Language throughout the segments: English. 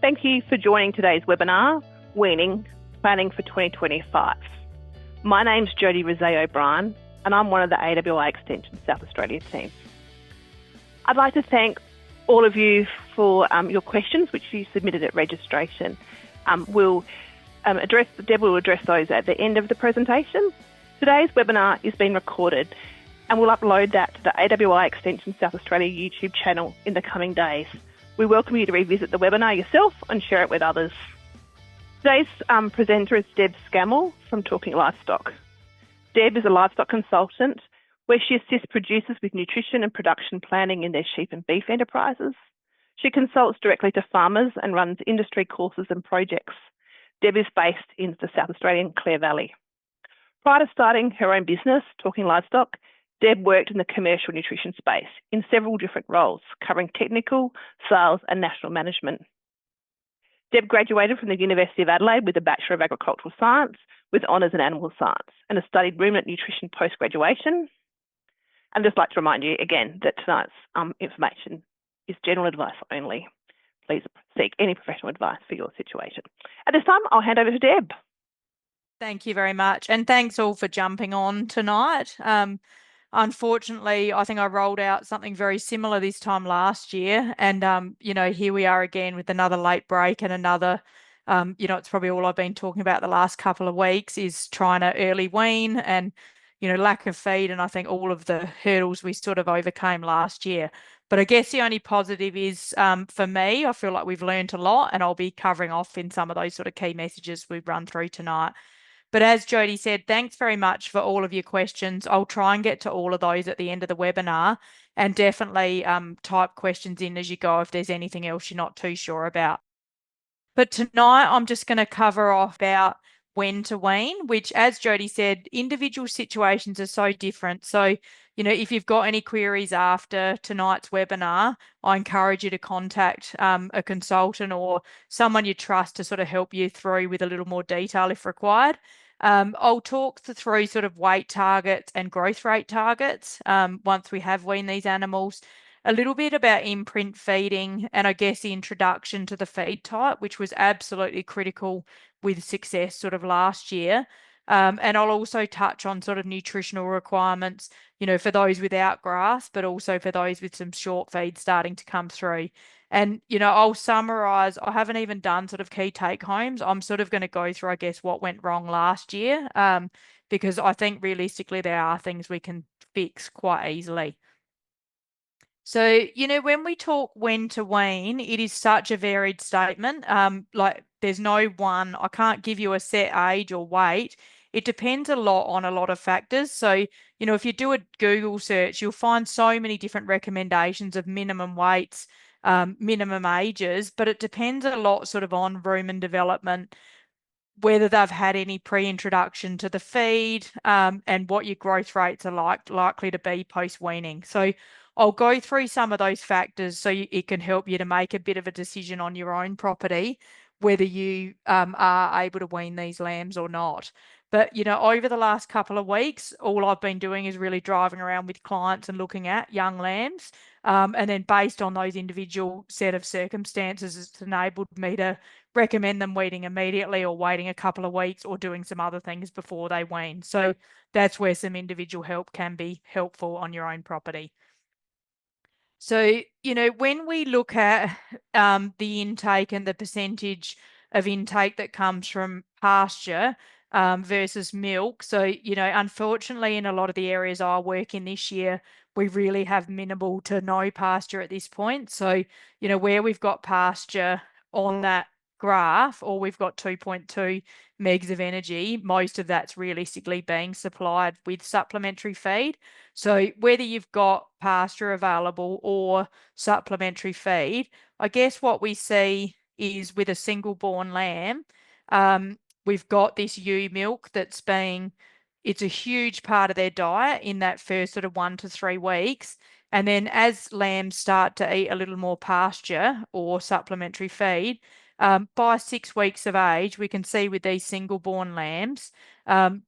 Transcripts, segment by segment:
Thank you for joining today's webinar, Weaning, Planning for 2025. My name's Jodie Rosé-O'Brien and I'm one of the AWI Extension South Australia team. I'd like to thank all of you for your questions which you submitted at registration. Deb will address those at the end of the presentation. Today's webinar is being recorded and we'll upload that to the AWI Extension South Australia YouTube channel in the coming days. We welcome you to revisit the webinar yourself and share it with others. Today's presenter is Deb Scammell from Talking Livestock. Deb is a livestock consultant where she assists producers with nutrition and production planning in their sheep and beef enterprises. She consults directly to farmers and runs industry courses and projects. Deb is based in the South Australian Clare Valley. Prior to starting her own business, Talking Livestock, Deb worked in the commercial nutrition space in several different roles, covering technical, sales and national management. Deb graduated from the University of Adelaide with a Bachelor of Agricultural Science with honours in Animal Science and has studied ruminant nutrition post-graduation. I'd just like to remind you again that tonight's information is general advice only. Please seek any professional advice for your situation. At this time, I'll hand over to Deb. Thank you very much. And thanks all for jumping on tonight. Unfortunately, I think I rolled out something very similar this time last year. And, here we are again with another late break and another, it's probably all I've been talking about the last couple of weeks is trying to early wean and, lack of feed. And I think all of the hurdles we sort of overcame last year. But I guess the only positive is for me, I feel like we've learned a lot and I'll be covering off in some of those sort of key messages we've run through tonight. But as Jodie said, thanks very much for all of your questions. I'll try and get to all of those at the end of the webinar and definitely type questions in as you go if there's anything else you're not too sure about. But tonight I'm just going to cover off about when to wean, which as Jodie said, individual situations are so different. So, if you've got any queries after tonight's webinar, I encourage you to contact a consultant or someone you trust to sort of help you through with a little more detail if required. I'll talk through sort of weight targets and growth rate targets once we have weaned these animals. A little bit about imprint feeding and I guess the introduction to the feed type, which was absolutely critical with success sort of last year. And I'll also touch on sort of nutritional requirements, for those without grass, but also for those with some short feed starting to come through. And, I'll summarise, I haven't even done sort of key take homes. I'm sort of going to go through, I guess, what went wrong last year, because I think realistically there are things we can fix quite easily. So, when we talk when to wean, it is such a varied statement. Like there's no one, I can't give you a set age or weight. It depends a lot on a lot of factors. So, if you do a Google search, you'll find so many different recommendations of minimum weights, minimum ages, but it depends a lot sort of on rumen development, whether they've had any pre-introduction to the feed, and what your growth rates are likely to be post-weaning. So I'll go through some of those factors so it can help you to make a bit of a decision on your own property, whether you are able to wean these lambs or not. But, over the last couple of weeks, all I've been doing is really driving around with clients and looking at young lambs. And then based on those individual set of circumstances, it's enabled me to recommend them weaning immediately or waiting a couple of weeks or doing some other things before they wean. So that's where some individual help can be helpful on your own property. So, when we look at the intake and the percentage of intake that comes from pasture versus milk. So, unfortunately, in a lot of the areas I work in this year, we really have minimal to no pasture at this point. So, where we've got pasture on that graph, or we've got 2.2 megs of energy, most of that's realistically being supplied with supplementary feed. So whether you've got pasture available or supplementary feed, I guess what we see is with a single born lamb, we've got this ewe milk it's a huge part of their diet in that first sort of 1 to 3 weeks. And then as lambs start to eat a little more pasture or supplementary feed, by 6 weeks of age, we can see with these single born lambs,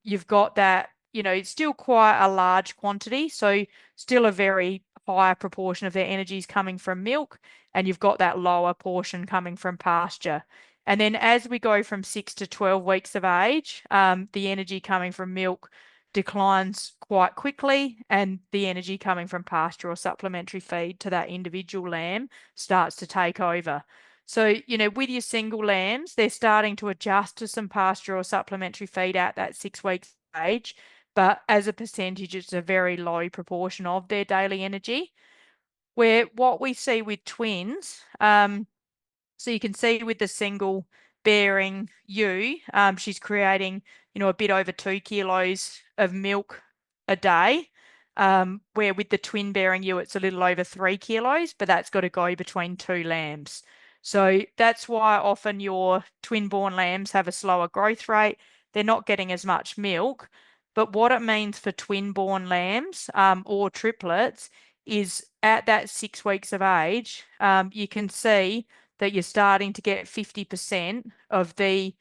you've got that, it's still quite a large quantity. So still a very higher proportion of their energy is coming from milk, and you've got that lower portion coming from pasture. And then as we go from 6 to 12 weeks of age, the energy coming from milk declines quite quickly, and the energy coming from pasture or supplementary feed to that individual lamb starts to take over. So, with your single lambs, they're starting to adjust to some pasture or supplementary feed at that 6 weeks age, but as a percentage, it's a very low proportion of their daily energy. Where what we see with twins, so you can see with the single bearing ewe, she's creating, a bit over 2 kilos of milk a day, where with the twin bearing ewe, it's a little over 3 kilos, but that's got to go between 2 lambs. So that's why often your twin born lambs have a slower growth rate. They're not getting as much milk. But what it means for twin born lambs or triplets is at that 6 weeks of age, you can see that you're starting to get 50% of the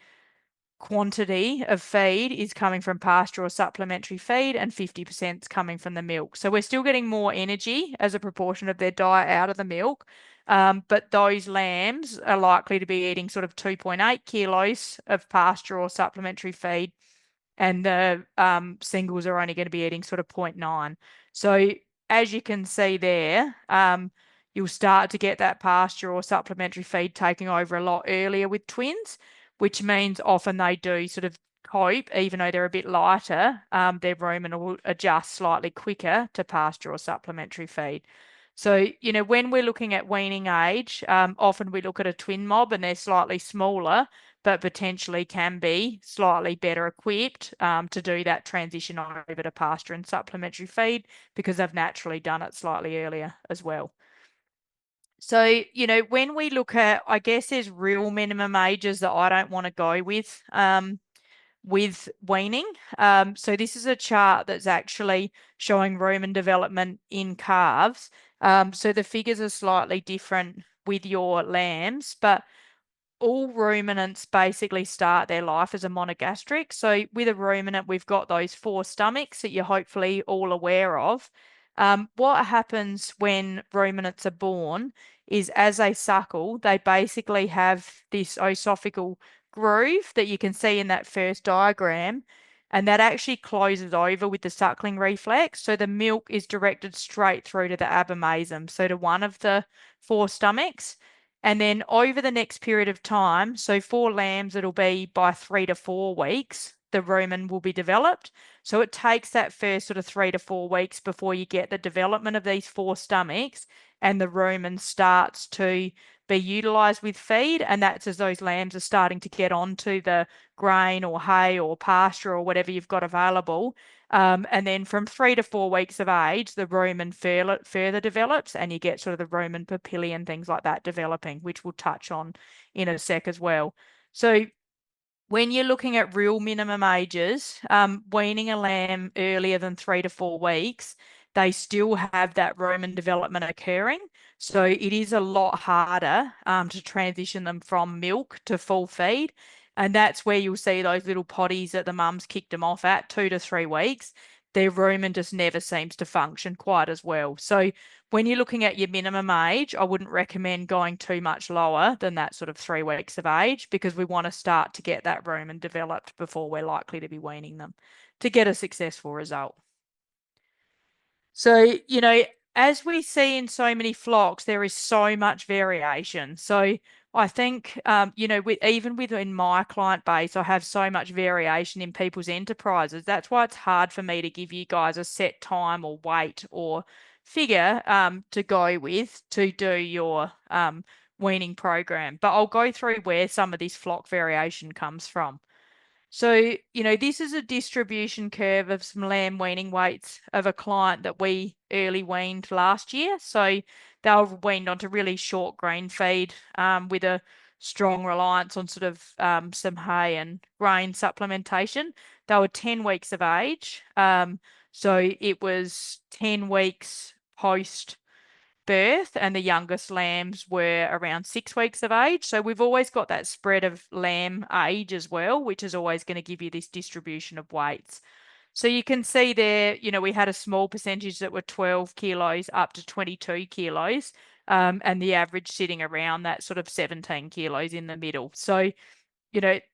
quantity of feed is coming from pasture or supplementary feed, and 50% is coming from the milk. So we're still getting more energy as a proportion of their diet out of the milk, but those lambs are likely to be eating sort of 2.8 kilos of pasture or supplementary feed, and the singles are only going to be eating sort of 0.9. So as you can see there, you'll start to get that pasture or supplementary feed taking over a lot earlier with twins, which means often they do sort of cope, even though they're a bit lighter, their rumen will adjust slightly quicker to pasture or supplementary feed. So, when we're looking at weaning age, often we look at a twin mob and they're slightly smaller, but potentially can be slightly better equipped to do that transition over to pasture and supplementary feed because they've naturally done it slightly earlier as well. So, when we look at, I guess there's real minimum ages that I don't want to go with weaning. So this is a chart that's actually showing rumen development in calves. So the figures are slightly different with your lambs, but all ruminants basically start their life as a monogastric. So with a ruminant, we've got those 4 stomachs that you're hopefully all aware of. What happens when ruminants are born is as they suckle, they basically have this esophageal groove that you can see in that first diagram, and that actually closes over with the suckling reflex. So the milk is directed straight through to the abomasum, so to one of the 4 stomachs. And then over the next period of time, so for lambs, it'll be by 3 to 4 weeks, the rumen will be developed. So it takes that first sort of 3 to 4 weeks before you get the development of these 4 stomachs, and the rumen starts to be utilised with feed. And that's as those lambs are starting to get onto the grain or hay or pasture or whatever you've got available. And then from 3 to 4 weeks of age, the rumen further develops, and you get sort of the rumen papillae and things like that developing, which we'll touch on in a sec as well. So when you're looking at real minimum ages, weaning a lamb earlier than 3 to 4 weeks, they still have that rumen development occurring. So it is a lot harder to transition them from milk to full feed. And that's where you'll see those little potties that the mums kicked them off at 2 to 3 weeks. Their rumen just never seems to function quite as well. So when you're looking at your minimum age, I wouldn't recommend going too much lower than that sort of 3 weeks of age, because we want to start to get that rumen developed before we're likely to be weaning them to get a successful result. So, as we see in so many flocks, there is so much variation. So I think, even within my client base, I have so much variation in people's enterprises. That's why it's hard for me to give you guys a set time or weight or figure to go with to do your weaning program. But I'll go through where some of this flock variation comes from. So, this is a distribution curve of some lamb weaning weights of a client that we early weaned last year. So they were weaned onto really short grain feed with a strong reliance on sort of some hay and grain supplementation. They were 10 weeks of age. So it was 10 weeks post birth, and the youngest lambs were around 6 weeks of age. So we've always got that spread of lamb age as well, which is always going to give you this distribution of weights. So you can see there, we had a small percentage that were 12 kilos up to 22 kilos, and the average sitting around that sort of 17 kilos in the middle. So,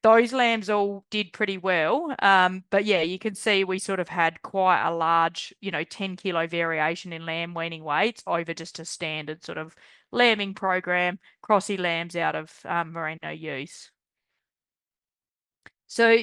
those lambs all did pretty well. But yeah, you can see we sort of had quite a large, 10 kilo variation in lamb weaning weights over just a standard sort of lambing program, crossy lambs out of merino ewes. So,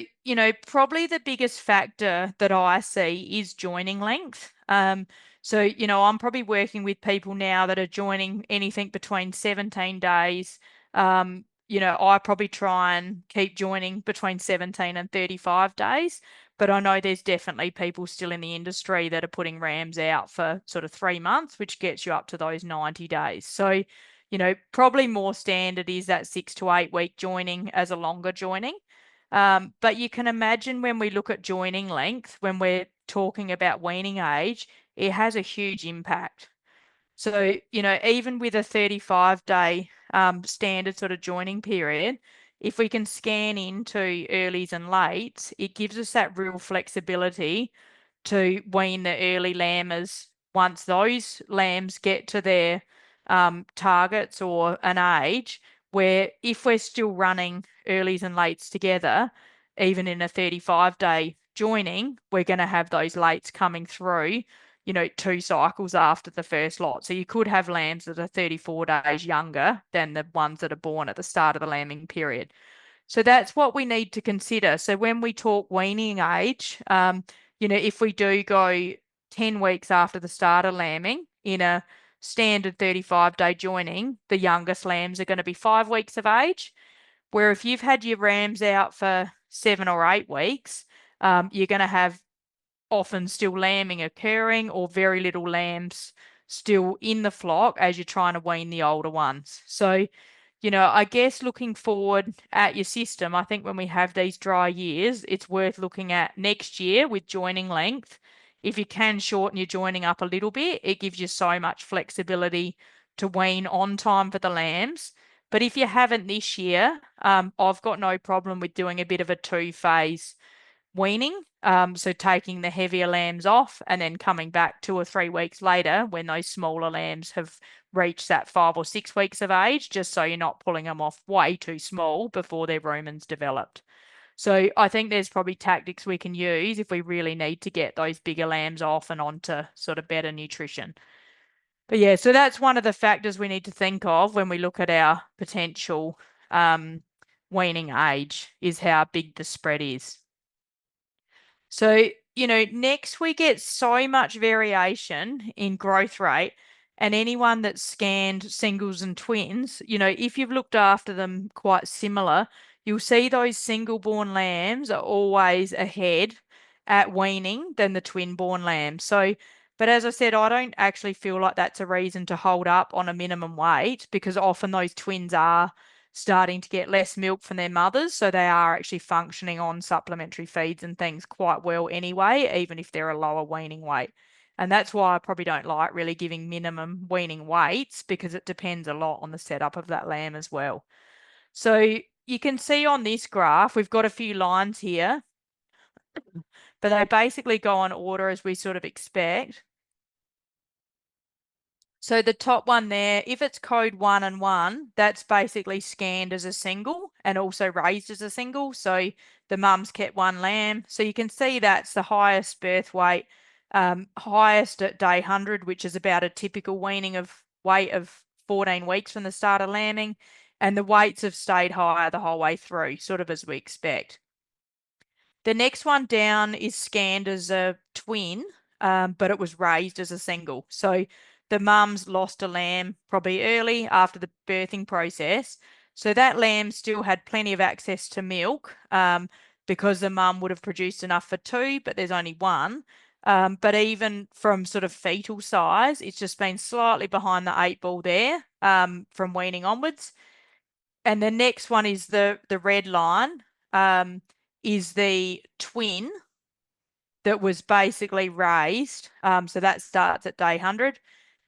probably the biggest factor that I see is joining length. So, I'm probably working with people now that are joining anything between 17 days. I probably try and keep joining between 17 and 35 days. But I know there's definitely people still in the industry that are putting rams out for sort of 3 months, which gets you up to those 90 days. So, probably more standard is that 6 to 8 week joining as a longer joining. But you can imagine when we look at joining length, when we're talking about weaning age, it has a huge impact. So, even with a 35-day standard sort of joining period, if we can scan into earlies and lates, it gives us that real flexibility to wean the early lambers once those lambs get to their targets or an age where if we're still running earlies and lates together, even in a 35-day joining, we're going to have those lates coming through, 2 cycles after the first lot. So you could have lambs that are 34 days younger than the ones that are born at the start of the lambing period. So that's what we need to consider. So when we talk weaning age, if we do go 10 weeks after the start of lambing in a standard 35-day joining, the youngest lambs are going to be 5 weeks of age. Where if you've had your rams out for 7 or 8 weeks, you're going to have often still lambing occurring or very little lambs still in the flock as you're trying to wean the older ones. So, I guess looking forward at your system, I think when we have these dry years, it's worth looking at next year with joining length. If you can shorten your joining up a little bit, it gives you so much flexibility to wean on time for the lambs. But if you haven't this year, I've got no problem with doing a bit of a 2-phase weaning. So taking the heavier lambs off and then coming back 2 or 3 weeks later when those smaller lambs have reached that 5 or 6 weeks of age, just so you're not pulling them off way too small before their rumen's developed. So I think there's probably tactics we can use if we really need to get those bigger lambs off and onto sort of better nutrition. But yeah, so that's one of the factors we need to think of when we look at our potential weaning age, is how big the spread is. So, next we get so much variation in growth rate, and anyone that's scanned singles and twins, if you've looked after them quite similar, you'll see those single born lambs are always ahead at weaning than the twin born lambs. So, but as I said, I don't actually feel like that's a reason to hold up on a minimum weight, because often those twins are starting to get less milk from their mothers, so they are actually functioning on supplementary feeds and things quite well anyway, even if they're a lower weaning weight. And that's why I probably don't like really giving minimum weaning weights, because it depends a lot on the setup of that lamb as well. So you can see on this graph, we've got a few lines here, but they basically go on order as we sort of expect. So the top one there, if it's code 1 and 1, that's basically scanned as a single and also raised as a single. So the mum's kept 1 lamb. So you can see that's the highest birth weight, highest at day 100, which is about a typical weaning of weight of 14 weeks from the start of lambing. And the weights have stayed higher the whole way through, sort of as we expect. The next one down is scanned as a twin, but it was raised as a single. So the mum's lost a lamb probably early after the birthing process. So that lamb still had plenty of access to milk, because the mum would have produced enough for 2, but there's only 1. But even from sort of fetal size, it's just been slightly behind the 8 ball there, from weaning onwards. And the next one is the red line, is the twin that was basically raised. So that starts at day 100.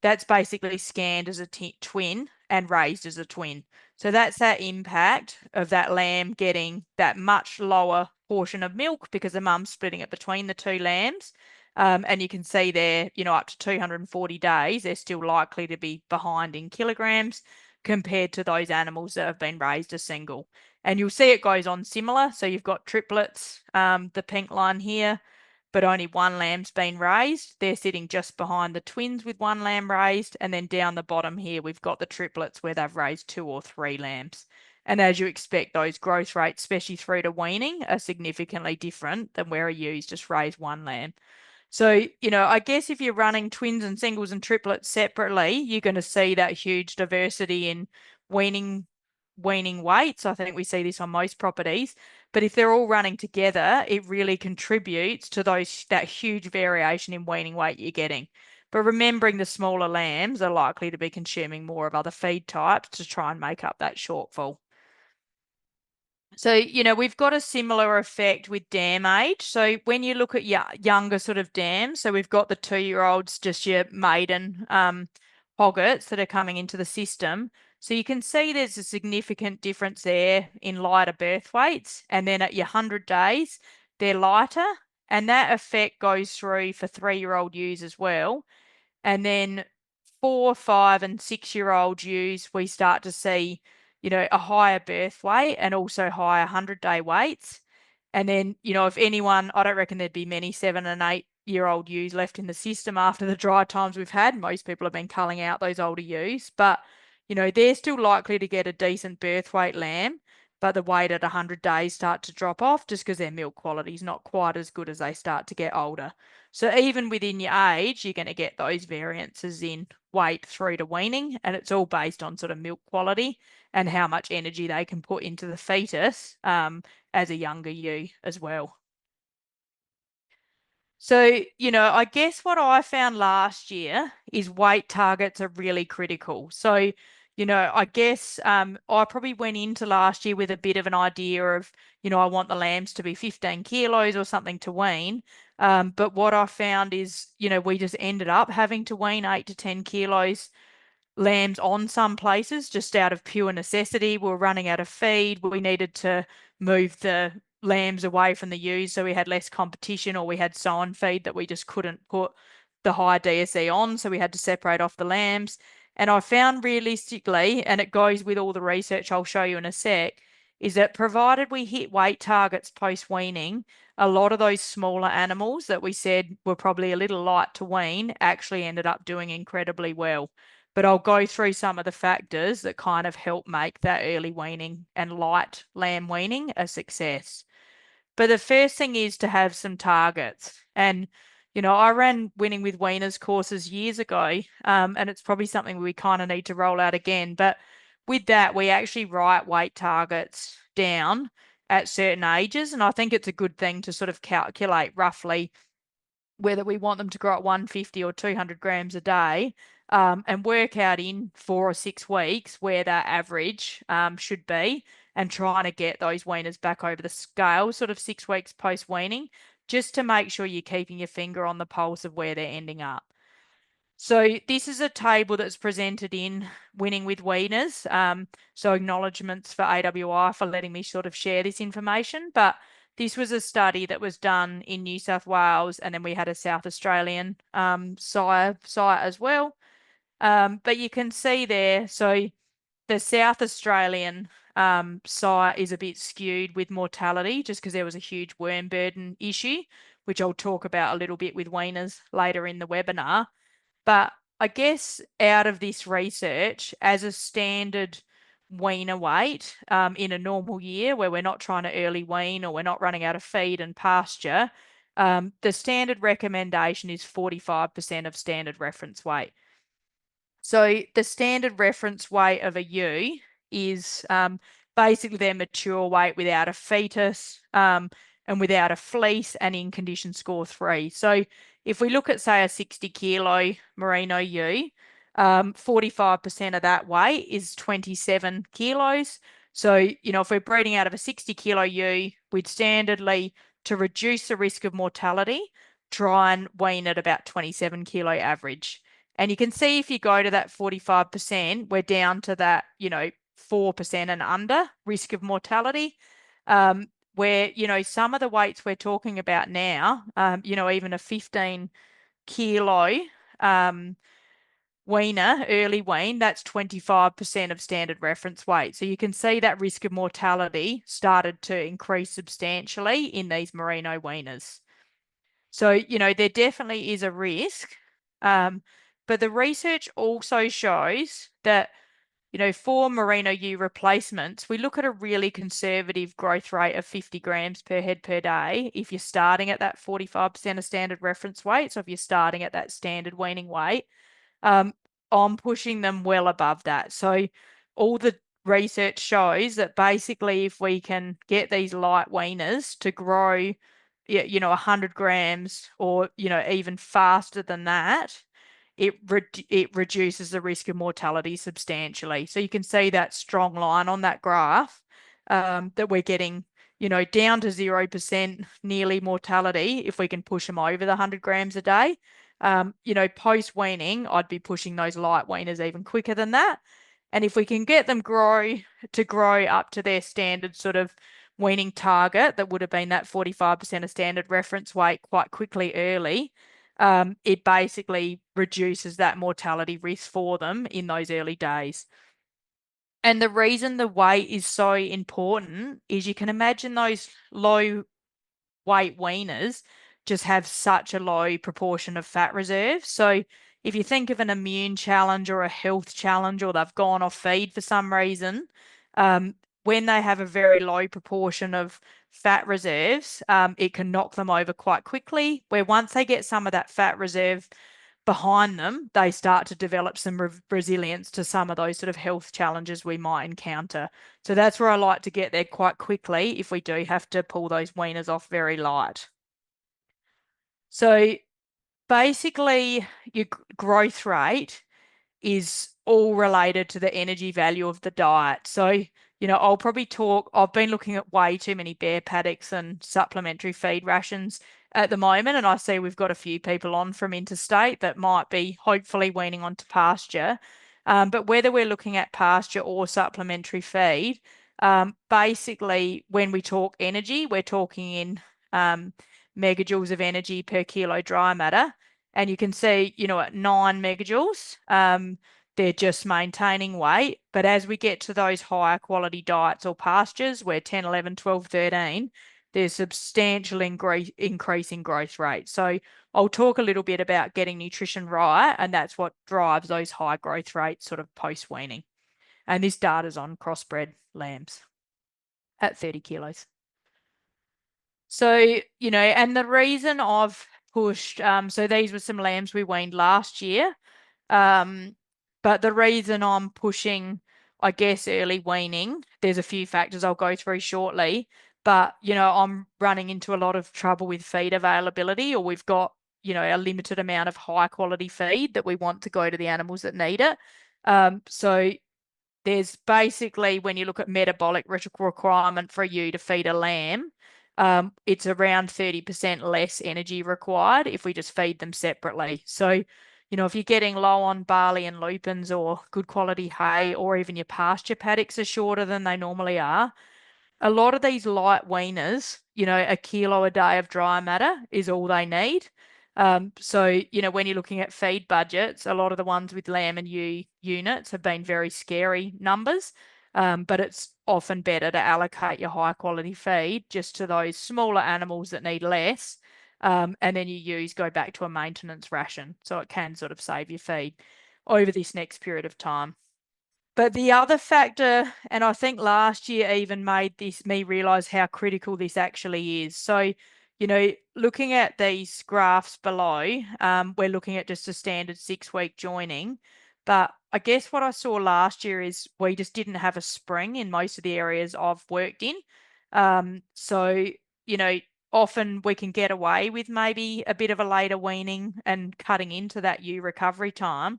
That's basically scanned as a twin and raised as a twin. So that's that impact of that lamb getting that much lower portion of milk because the mum's splitting it between the two lambs. And you can see there, up to 240 days, they're still likely to be behind in kilograms compared to those animals that have been raised a single. And you'll see it goes on similar. So you've got triplets, the pink line here, but only one lamb's been raised. They're sitting just behind the twins with one lamb raised. And then down the bottom here, we've got the triplets where they've raised 2 or 3 lambs. And as you expect, those growth rates, especially through to weaning, are significantly different than where a ewe's just raised one lamb. So, I guess if you're running twins and singles and triplets separately, you're going to see that huge diversity in weaning weights. I think we see this on most properties. But if they're all running together, it really contributes to that huge variation in weaning weight you're getting. But remembering the smaller lambs are likely to be consuming more of other feed types to try and make up that shortfall. So, we've got a similar effect with dam age. So when you look at younger sort of dams, so we've got the 2-year-olds, just your maiden hoggets that are coming into the system. So you can see there's a significant difference there in lighter birth weights. And then at your 100 days, they're lighter. And that effect goes through for 3-year-old ewes as well. And then 4, 5, and 6-year-old ewes, we start to see a higher birth weight and also higher 100-day weights. And then, if anyone, I don't reckon there'd be many 7 and 8-year-old ewes left in the system after the dry times we've had. Most people have been culling out those older ewes, but, they're still likely to get a decent birth weight lamb, but the weight at 100 days start to drop off just because their milk quality is not quite as good as they start to get older. So even within your age, you're going to get those variances in weight through to weaning, and it's all based on sort of milk quality and how much energy they can put into the fetus as a younger ewe as well. So, I guess what I found last year is weight targets are really critical. So, I guess I probably went into last year with a bit of an idea of, I want the lambs to be 15 kilos or something to wean. But what I found is, we just ended up having to wean 8 to 10 kilos lambs on some places just out of pure necessity. We were running out of feed. We needed to move the lambs away from the ewes so we had less competition, or we had sown feed that we just couldn't put the high DSE on, so we had to separate off the lambs. And I found realistically, and it goes with all the research I'll show you in a sec, is that provided we hit weight targets post-weaning, a lot of those smaller animals that we said were probably a little light to wean actually ended up doing incredibly well. But I'll go through some of the factors that kind of help make that early weaning and light lamb weaning a success. But the first thing is to have some targets. And, I ran Winning with Weaners courses years ago, and it's probably something we kind of need to roll out again. But with that, we actually write weight targets down at certain ages. And I think it's a good thing to sort of calculate roughly whether we want them to grow at 150 or 200 grams a day, and work out in 4 or 6 weeks where that average should be, and trying to get those weaners back over the scale sort of 6 weeks post weaning, just to make sure you're keeping your finger on the pulse of where they're ending up. So this is a table that's presented in Winning with Weaners. So acknowledgements for AWI for letting me sort of share this information, but this was a study that was done in New South Wales, and then we had a South Australian site as well. But you can see there, so the South Australian site is a bit skewed with mortality just because there was a huge worm burden issue, which I'll talk about a little bit with weaners later in the webinar. But I guess out of this research, as a standard weaner weight in a normal year where we're not trying to early wean or we're not running out of feed and pasture, the standard recommendation is 45% of standard reference weight. So the standard reference weight of a ewe is basically their mature weight without a fetus and without a fleece and in condition score 3. So if we look at, say, a 60 kilo merino ewe, 45% of that weight is 27 kilos. So, if we're breeding out of a 60 kilo ewe, we'd standardly, to reduce the risk of mortality, try and wean at about 27 kilo average. And you can see if you go to that 45%, we're down to that, 4% and under risk of mortality. where, some of the weights we're talking about now, even a 15 kilo weaner, early wean, that's 25% of standard reference weight. So you can see that risk of mortality started to increase substantially in these merino weaners. So, there definitely is a risk. But the research also shows that, for merino ewe replacements, we look at a really conservative growth rate of 50 grams per head per day if you're starting at that 45% of standard reference weight. So if you're starting at that standard weaning weight, I'm pushing them well above that. So all the research shows that basically if we can get these light weaners to grow, 100 grams or, even faster than that, it reduces the risk of mortality substantially. So you can see that strong line on that graph, that we're getting, down to 0% nearly mortality if we can push them over the 100 grams a day. Post weaning, I'd be pushing those light weaners even quicker than that. And if we can get them grow up to their standard sort of weaning target, that would have been that 45% of standard reference weight quite quickly early, it basically reduces that mortality risk for them in those early days. And the reason the weight is so important is you can imagine those low weight weaners just have such a low proportion of fat reserve. So if you think of an immune challenge or a health challenge, or they've gone off feed for some reason, when they have a very low proportion of fat reserves, it can knock them over quite quickly, where once they get some of that fat reserve behind them, they start to develop some resilience to some of those sort of health challenges we might encounter. So that's where I like to get there quite quickly if we do have to pull those weaners off very light. So basically, your growth rate is all related to the energy value of the diet. So, I've been looking at way too many bare paddocks and supplementary feed rations at the moment, and I see we've got a few people on from interstate that might be hopefully weaning onto pasture. But whether we're looking at pasture or supplementary feed, basically when we talk energy, we're talking in megajoules of energy per kilo dry matter. And you can see, at 9 megajoules, they're just maintaining weight. But as we get to those higher quality diets or pastures where 10, 11, 12, 13, there's substantial increase in growth rate. So I'll talk a little bit about getting nutrition right, and that's what drives those high growth rates sort of post-weaning. And this data's on crossbred lambs at 30 kilos. So, and the reason I've pushed, so these were some lambs we weaned last year. But the reason I'm pushing, I guess, early weaning, there's a few factors I'll go through shortly. But, I'm running into a lot of trouble with feed availability, or we've got, a limited amount of high quality feed that we want to go to the animals that need it. So there's basically, when you look at metabolic requirement for you to feed a lamb, it's around 30% less energy required if we just feed them separately. So, if you're getting low on barley and lupins or good quality hay, or even your pasture paddocks are shorter than they normally are, a lot of these light weaners, a kilo a day of dry matter is all they need. So, when you're looking at feed budgets, a lot of the ones with lamb and ewe units have been very scary numbers. But it's often better to allocate your high quality feed just to those smaller animals that need less. And then you go back to a maintenance ration. So it can sort of save your feed over this next period of time. But the other factor, and I think last year even made me realize how critical this actually is. So, looking at these graphs below, we're looking at just a standard 6-week joining. But I guess what I saw last year is we just didn't have a spring in most of the areas I've worked in. So, often we can get away with maybe a bit of a later weaning and cutting into that ewe recovery time.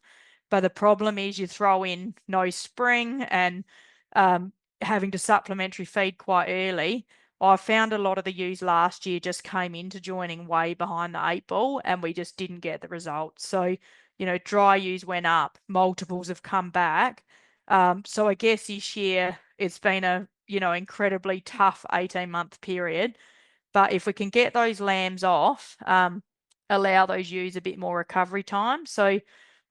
But the problem is you throw in no spring and having to supplementary feed quite early. I found a lot of the ewes last year just came into joining way behind the 8 ball, and we just didn't get the results. So, dry ewes went up, multiples have come back. So I guess this year it's been a incredibly tough 18-month period. But if we can get those lambs off, allow those ewes a bit more recovery time. So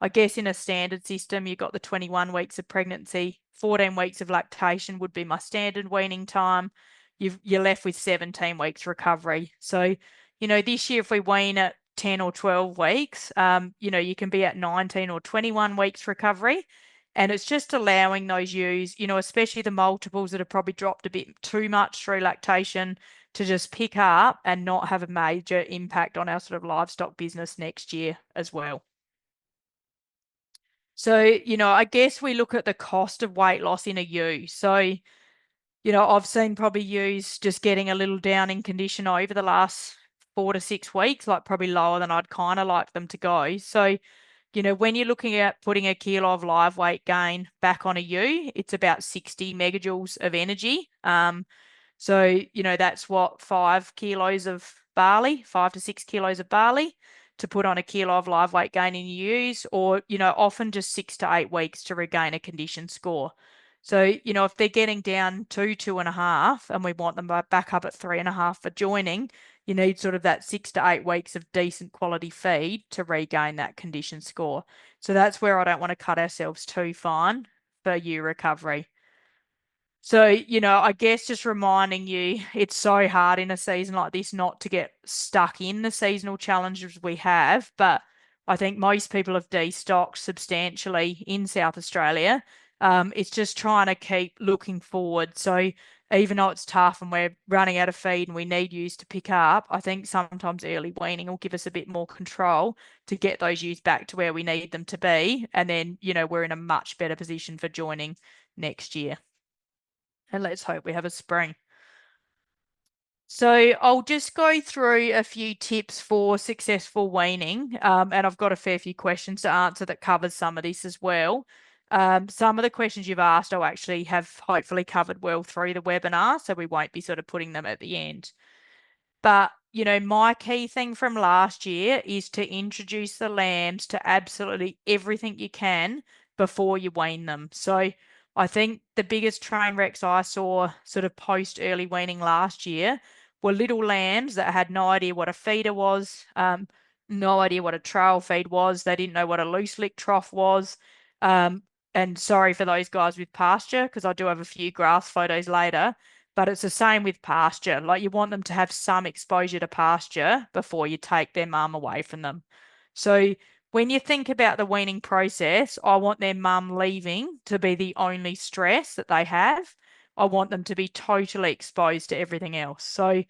I guess in a standard system, you've got the 21 weeks of pregnancy, 14 weeks of lactation would be my standard weaning time. You're left with 17 weeks recovery. So, this year, if we wean at 10 or 12 weeks, you can be at 19 or 21 weeks recovery. And it's just allowing those ewes, especially the multiples that have probably dropped a bit too much through lactation, to just pick up and not have a major impact on our sort of livestock business next year as well. So, I guess we look at the cost of weight loss in a ewe. So, I've seen probably ewes just getting a little down in condition over the last 4 to 6 weeks, like probably lower than I'd kind of like them to go. So, when you're looking at putting a kilo of live weight gain back on a ewe, it's about 60 megajoules of energy. So, that's what 5 kilos of barley, 5 to 6 kilos of barley to put on a kilo of live weight gain in ewes, or, often just 6 to 8 weeks to regain a condition score. So, if they're getting down to 2.5 and we want them back up at 3.5 for joining, you need sort of that 6 to 8 weeks of decent quality feed to regain that condition score. So that's where I don't want to cut ourselves too fine for ewe recovery. So, I guess just reminding you, it's so hard in a season like this not to get stuck in the seasonal challenges we have. But I think most people have destocked substantially in South Australia. It's just trying to keep looking forward. So even though it's tough and we're running out of feed and we need ewes to pick up, I think sometimes early weaning will give us a bit more control to get those ewes back to where we need them to be. And then, we're in a much better position for joining next year. And let's hope we have a spring. So I'll just go through a few tips for successful weaning. And I've got a fair few questions to answer that covers some of this as well. Some of the questions you've asked I'll actually have hopefully covered well through the webinar, so we won't be sort of putting them at the end. But, my key thing from last year is to introduce the lambs to absolutely everything you can before you wean them. So I think the biggest train wrecks I saw sort of post early weaning last year were little lambs that had no idea what a feeder was, no idea what a trail feed was. They didn't know what a loose lick trough was. And sorry for those guys with pasture, because I do have a few grass photos later, but it's the same with pasture. Like, you want them to have some exposure to pasture before you take their mum away from them. So when you think about the weaning process, I want their mum leaving to be the only stress that they have. I want them to be totally exposed to everything else. So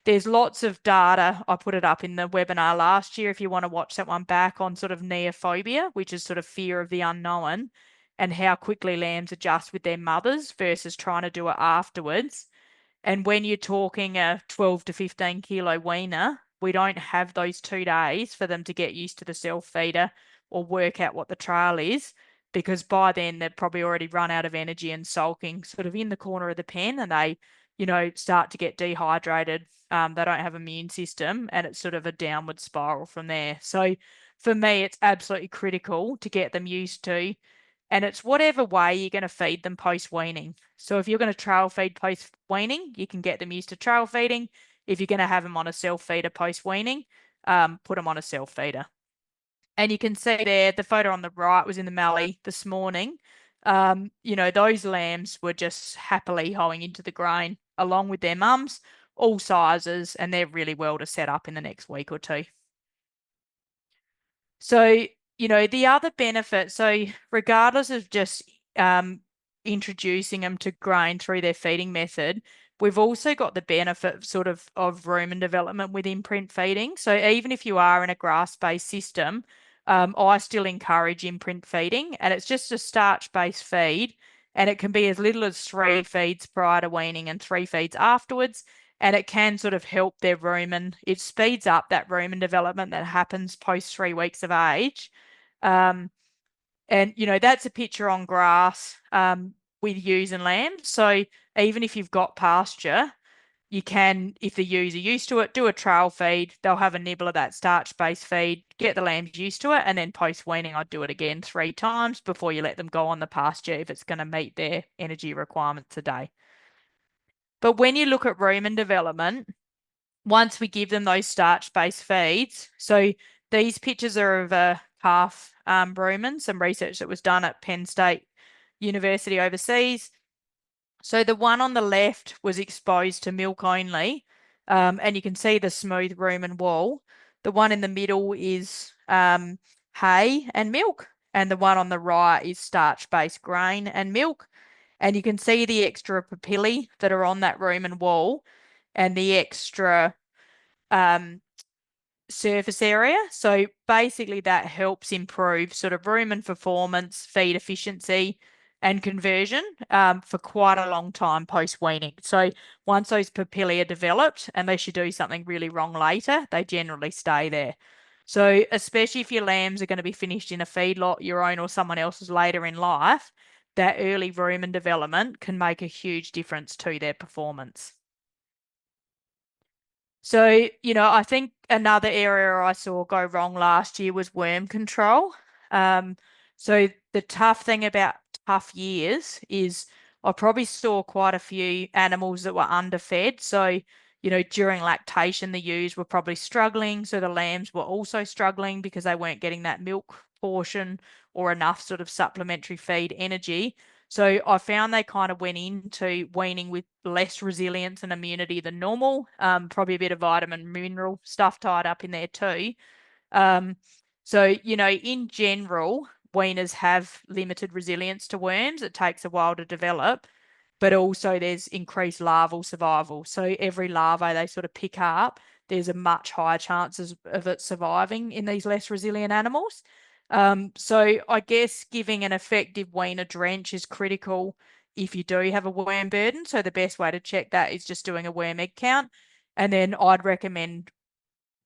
there's lots of data. I put it up in the webinar last year if you want to watch that one back, on sort of neophobia, which is sort of fear of the unknown, and how quickly lambs adjust with their mothers versus trying to do it afterwards. And when you're talking a 12 to 15 kilo weaner, we don't have those 2 days for them to get used to the self feeder or work out what the trail is, because by then they've probably already run out of energy and sulking sort of in the corner of the pen, and they, start to get dehydrated. They don't have an immune system, and it's sort of a downward spiral from there. So for me, it's absolutely critical to get them used to. And it's whatever way you're going to feed them post-weaning. So if you're going to trail feed post-weaning, you can get them used to trail feeding. If you're going to have them on a self-feeder post-weaning, put them on a self-feeder. And you can see there, the photo on the right was in the mallee this morning. Those lambs were just happily hoeing into the grain along with their mums, all sizes, and they're really well to set up in the next week or two. So, the other benefit, so regardless of just introducing them to grain through their feeding method, we've also got the benefit sort of rumen development with imprint feeding. So even if you are in a grass-based system, I still encourage imprint feeding, and it's just a starch-based feed, and it can be as little as 3 feeds prior to weaning and 3 feeds afterwards. And it can sort of help their rumen. It speeds up that rumen development that happens post 3 weeks of age. And, that's a picture on grass with ewes and lambs. So even if you've got pasture, you can, if the ewes are used to it, do a trail feed. They'll have a nibble of that starch-based feed, get the lambs used to it, and then post-weaning, I'd do it again 3 times before you let them go on the pasture if it's going to meet their energy requirements a day. But when you look at rumen development, once we give them those starch-based feeds, so these pictures are of a calf rumen, some research that was done at Penn State University overseas. So the one on the left was exposed to milk only, and you can see the smooth rumen wall. The one in the middle is hay and milk, and the one on the right is starch-based grain and milk. And you can see the extra papillae that are on that rumen wall and the extra surface area. So basically that helps improve sort of rumen performance, feed efficiency, and conversion for quite a long time post-weaning. So once those papillae are developed, unless you do something really wrong later, they generally stay there. So especially if your lambs are going to be finished in a feedlot, your own or someone else's later in life, that early rumen development can make a huge difference to their performance. So, I think another area I saw go wrong last year was worm control. So the tough thing about tough years is I probably saw quite a few animals that were underfed. So, during lactation, the ewes were probably struggling. So the lambs were also struggling because they weren't getting that milk portion or enough sort of supplementary feed energy. So I found they kind of went into weaning with less resilience and immunity than normal, probably a bit of vitamin, mineral stuff tied up in there too. So, in general, weaners have limited resilience to worms. It takes a while to develop, but also there's increased larval survival. So every larva they sort of pick up, there's a much higher chances of it surviving in these less resilient animals. So I guess giving an effective weaner drench is critical if you do have a worm burden. So the best way to check that is just doing a worm egg count. And then I'd recommend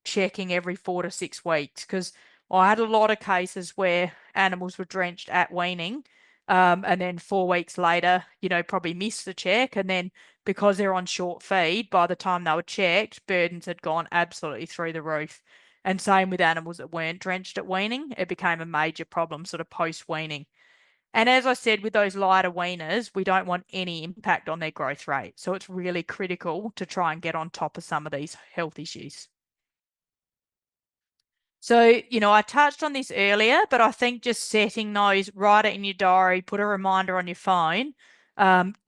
checking every 4 to 6 weeks, because I had a lot of cases where animals were drenched at weaning, and then 4 weeks later, probably missed the check. And then because they're on short feed, by the time they were checked, burdens had gone absolutely through the roof. And same with animals that weren't drenched at weaning, it became a major problem sort of post-weaning. And as I said, with those lighter weaners, we don't want any impact on their growth rate. So it's really critical to try and get on top of some of these health issues. So, I touched on this earlier, but I think just setting those, write it in your diary, put a reminder on your phone,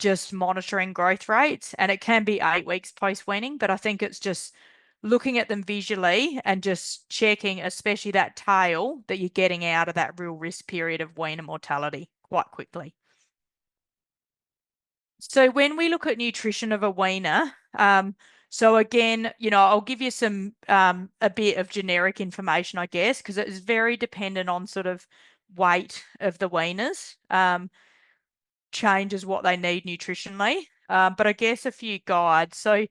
just monitoring growth rates. And it can be 8 weeks post-weaning, but I think it's just looking at them visually and just checking, especially that tail, that you're getting out of that real risk period of weaner mortality quite quickly. So when we look at nutrition of a weaner, so again, I'll give you some a bit of generic information, I guess, because it is very dependent on sort of weight of the weaners, changes what they need nutritionally. But I guess a few guides. So,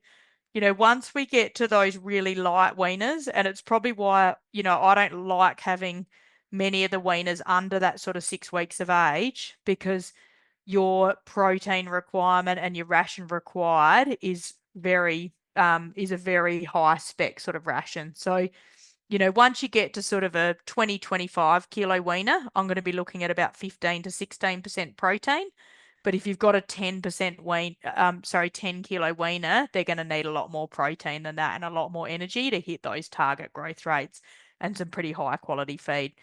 once we get to those really light weaners, and it's probably why, I don't like having many of the weaners under that sort of 6 weeks of age, because your protein requirement and your ration required is a very high spec sort of ration. So, once you get to sort of a 20-25 kilo weaner, I'm going to be looking at about 15 to 16% protein. But if you've got a 10% 10 kilo weaner, they're going to need a lot more protein than that and a lot more energy to hit those target growth rates and some pretty high quality feed.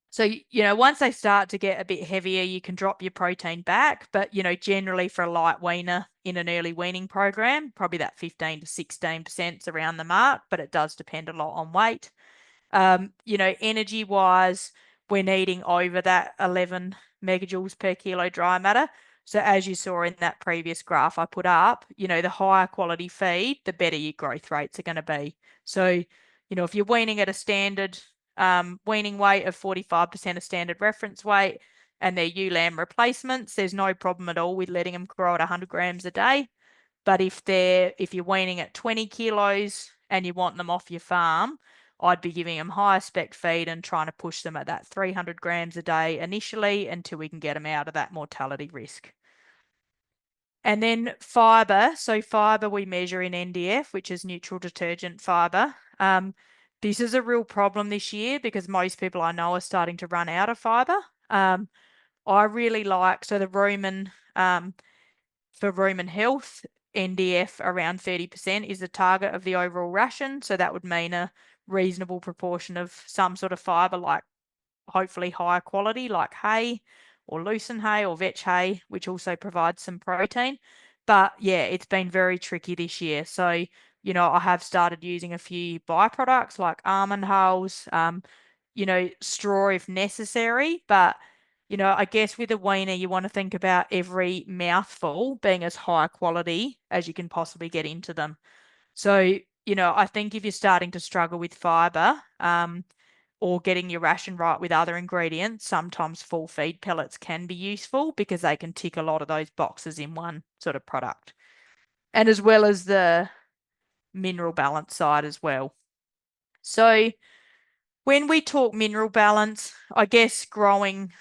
So, once they start to get a bit heavier, you can drop your protein back. But, generally for a light weaner in an early weaning program, probably that 15 to 16% is around the mark, but it does depend a lot on weight. Energy wise, we're needing over that 11 megajoules per kilo dry matter. So as you saw in that previous graph I put up, the higher quality feed, the better your growth rates are going to be. So, if you're weaning at a standard weaning weight of 45% of standard reference weight, and they're ewe lamb replacements, there's no problem at all with letting them grow at 100 grams a day. But if you're weaning at 20 kilos and you want them off your farm, I'd be giving them higher spec feed and trying to push them at that 300 grams a day initially until we can get them out of that mortality risk. And then fibre. So fibre we measure in NDF, which is neutral detergent fibre. This is a real problem this year because most people I know are starting to run out of fibre. I really like, so the rumen, for rumen health, NDF around 30% is the target of the overall ration. So that would mean a reasonable proportion of some sort of fibre, like hopefully higher quality, like hay or lucerne hay or vetch hay, which also provides some protein. But yeah, it's been very tricky this year. So, you know, I have started using a few byproducts like almond hulls, you know, straw if necessary. But, you know, I guess with a weaner, you want to think about every mouthful being as high quality as you can possibly get into them. So, you know, I think if you're starting to struggle with fibre, or getting your ration right with other ingredients, sometimes full feed pellets can be useful because they can tick a lot of those boxes in one sort of product. And as well as the mineral balance side as well. So when we talk mineral balance, I guess growing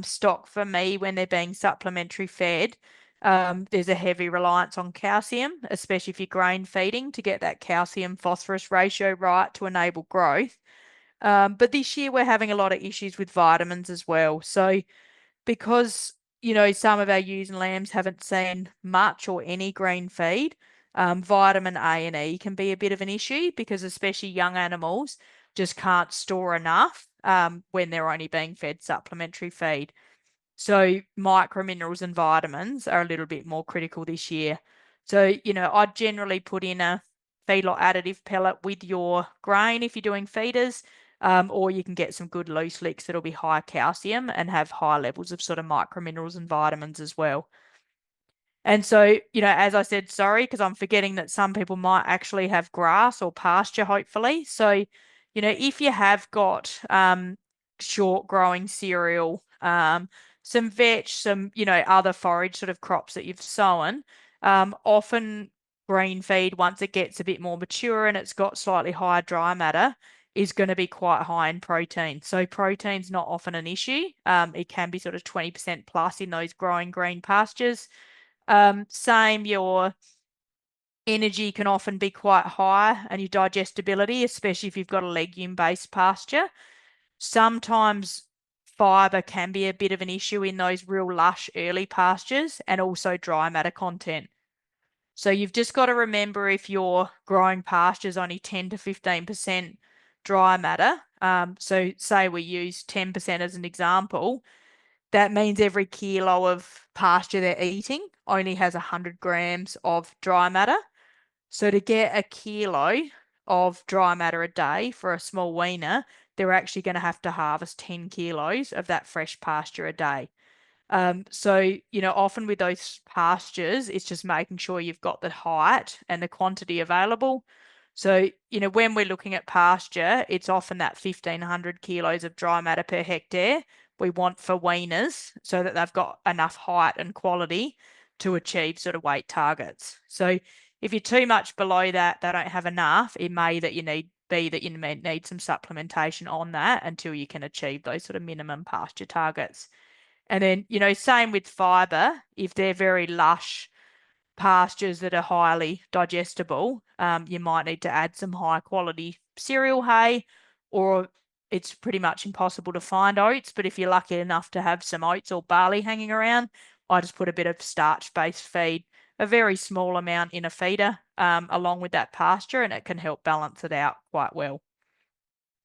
stock for me when they're being supplementary fed, there's a heavy reliance on calcium, especially if you're grain feeding, to get that calcium phosphorus ratio right to enable growth. But this year we're having a lot of issues with vitamins as well. So because, you know, some of our ewes and lambs haven't seen much or any green feed, vitamin A and E can be a bit of an issue because especially young animals just can't store enough when they're only being fed supplementary feed. So microminerals and vitamins are a little bit more critical this year. So, you know, I'd generally put in a feedlot additive pellet with your grain if you're doing feeders, or you can get some good loose licks that'll be high calcium and have high levels of sort of microminerals and vitamins as well. And so, you know, as I said, sorry, because I'm forgetting that some people might actually have grass or pasture, hopefully. So, you know, if you have got short growing cereal, some vetch, some, you know, other forage sort of crops that you've sown, often green feed, once it gets a bit more mature and it's got slightly higher dry matter, is going to be quite high in protein. So protein's not often an issue. It can be sort of 20% plus in those growing green pastures. Same, your energy can often be quite high and your digestibility, especially if you've got a legume-based pasture. Sometimes fibre can be a bit of an issue in those real lush early pastures and also dry matter content. So you've just got to remember if your growing pasture is only 10 to 15% dry matter, so say we use 10% as an example, that means every kilo of pasture they're eating only has 100 grams of dry matter. So to get a kilo of dry matter a day for a small weaner, they're actually going to have to harvest 10 kilos of that fresh pasture a day. So, you know, often with those pastures, it's just making sure you've got the height and the quantity available. So, you know, when we're looking at pasture, it's often that 1,500 kilos of dry matter per hectare we want for weaners so that they've got enough height and quality to achieve sort of weight targets. So if you're too much below that, they don't have enough, it may that you need some supplementation on that until you can achieve those sort of minimum pasture targets. And then, you know, same with fibre, if they're very lush pastures that are highly digestible, you might need to add some high quality cereal hay, or it's pretty much impossible to find oats. But if you're lucky enough to have some oats or barley hanging around, I just put a bit of starch-based feed, a very small amount in a feeder, along with that pasture, and it can help balance it out quite well.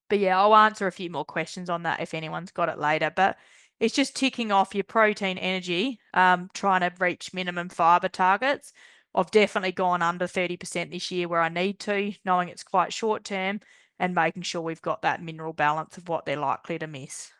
But yeah, I'll answer a few more questions on that if anyone's got it later. But it's just ticking off your protein energy, trying to reach minimum fibre targets. I've definitely gone under 30% this year where I need to, knowing it's quite short term, and making sure we've got that mineral balance of what they're likely to miss.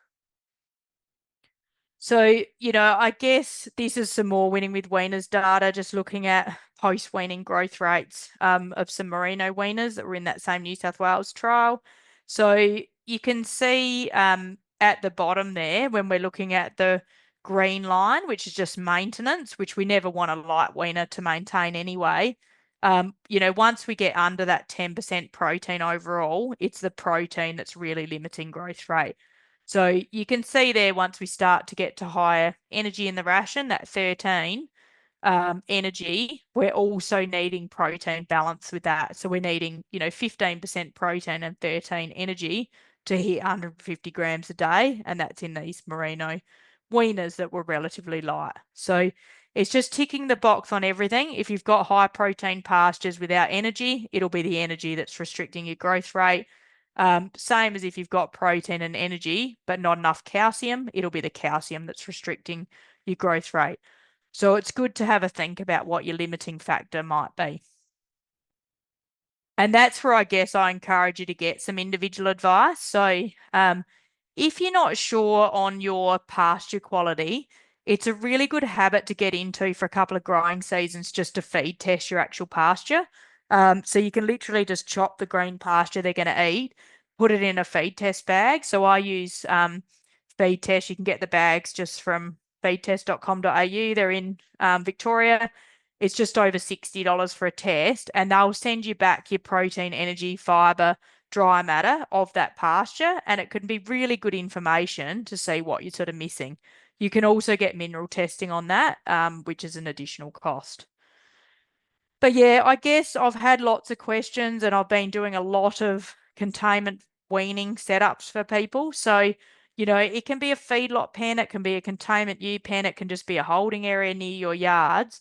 So, you know, I guess this is some more Weaning with Weaners data, just looking at post-weaning growth rates of some merino weaners that were in that same New South Wales trial. So you can see at the bottom there, when we're looking at the green line, which is just maintenance, which we never want a light weaner to maintain anyway. You know, once we get under that 10% protein overall, it's the protein that's really limiting growth rate. So you can see there, once we start to get to higher energy in the ration, that 13 energy, we're also needing protein balance with that. So we're needing, you know, 15% protein and 13 energy to hit 150 grams a day. And that's in these merino weaners that were relatively light. So it's just ticking the box on everything. If you've got high protein pastures without energy, it'll be the energy that's restricting your growth rate. Same as if you've got protein and energy, but not enough calcium, it'll be the calcium that's restricting your growth rate. So it's good to have a think about what your limiting factor might be. And that's where I guess I encourage you to get some individual advice. So if you're not sure on your pasture quality, it's a really good habit to get into for a couple of growing seasons just to feed test your actual pasture. So you can literally just chop the green pasture they're going to eat, put it in a feed test bag. So I use feed test. You can get the bags just from feedtest.com.au. They're in Victoria. It's just over $60 for a test, and they'll send you back your protein, energy, fiber, dry matter of that pasture, and it can be really good information to see what you're sort of missing. You can also get mineral testing on that, which is an additional cost. But yeah, I guess I've had lots of questions and I've been doing a lot of containment weaning setups for people. So, it can be a feedlot pen, it can be a containment U pen, it can just be a holding area near your yards.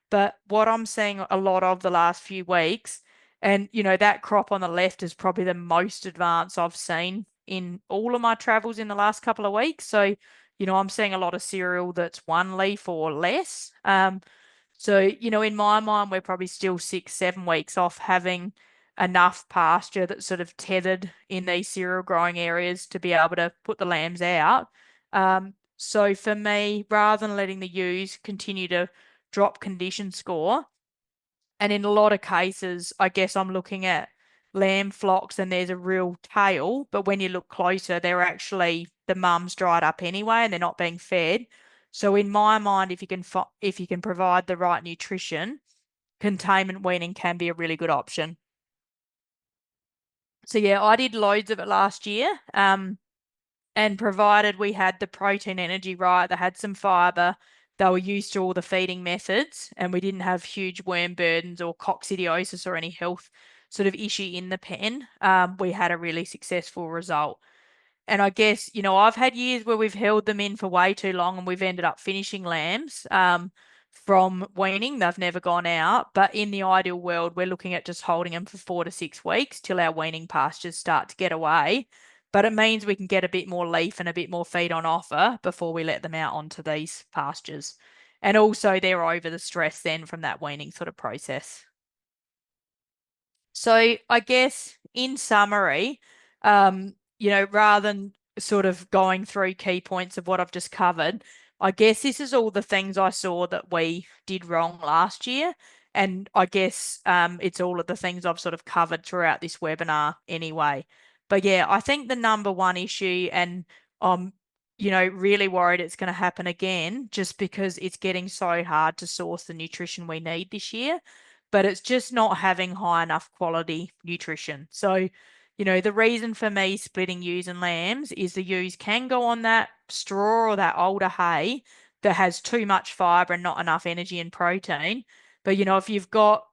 But what I'm seeing a lot of the last few weeks, and that crop on the left is probably the most advanced I've seen in all of my travels in the last couple of weeks. So, I'm seeing a lot of cereal that's one leaf or less. So, in my mind, we're probably still 6-7 weeks off having enough pasture that's sort of tethered in these cereal growing areas to be able to put the lambs out. So for me, rather than letting the ewes continue to drop condition score, and in a lot of cases, I guess I'm looking at lamb flocks and there's a real tail, but when you look closer, they're actually the mum's dried up anyway and they're not being fed. So in my mind, if you can provide the right nutrition, containment weaning can be a really good option. So yeah, I did loads of it last year. And provided we had the protein energy right, they had some fiber, they were used to all the feeding methods, and we didn't have huge worm burdens or coccidiosis or any health sort of issue in the pen, we had a really successful result. And I guess, I've had years where we've held them in for way too long and we've ended up finishing lambs from weaning. They've never gone out. But in the ideal world, we're looking at just holding them for 4 to 6 weeks till our weaning pastures start to get away. But it means we can get a bit more leaf and a bit more feed on offer before we let them out onto these pastures. And also they're over the stress then from that weaning sort of process. So I guess in summary, rather than sort of going through key points of what I've just covered, I guess this is all the things I saw that we did wrong last year. And I guess it's all of the things I've sort of covered throughout this webinar anyway. But yeah, I think the number one issue, and I'm, really worried it's going to happen again, just because it's getting so hard to source the nutrition we need this year, but it's just not having high enough quality nutrition. So, the reason for me splitting ewes and lambs is the ewes can go on that straw or that older hay that has too much fiber and not enough energy and protein. But, if you've got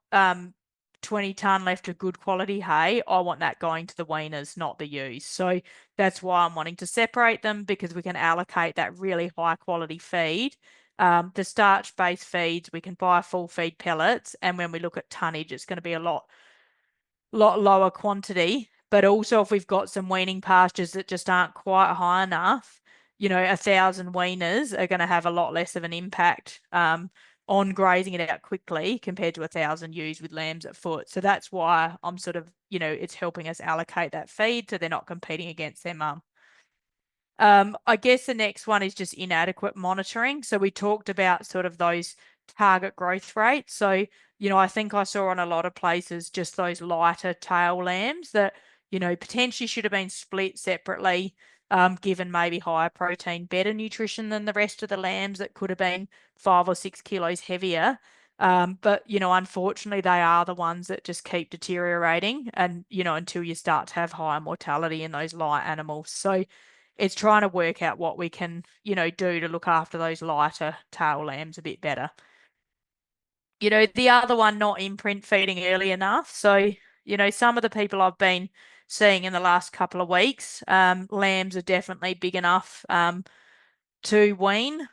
20 tonne left of good quality hay, I want that going to the weaners, not the ewes. So that's why I'm wanting to separate them, because we can allocate that really high quality feed. The starch-based feeds, we can buy full feed pellets, and when we look at tonnage, it's going to be a lot lower quantity. But also, if we've got some weaning pastures that just aren't quite high enough, 1,000 weaners are going to have a lot less of an impact on grazing it out quickly compared to 1,000 ewes with lambs at foot. So that's why I'm sort of, it's helping us allocate that feed so they're not competing against their mum. I guess the next one is just inadequate monitoring. So we talked about sort of those target growth rates. So, I think I saw on a lot of places just those lighter tail lambs that, potentially should have been split separately, given maybe higher protein, better nutrition than the rest of the lambs that could have been 5 or 6 kilos heavier. But, unfortunately, they are the ones that just keep deteriorating and, until you start to have higher mortality in those light animals. So it's trying to work out what we can, do to look after those lighter tail lambs a bit better. The other one, not imprint feeding early enough. So, some of the people I've been seeing in the last couple of weeks, lambs are definitely big enough to wean.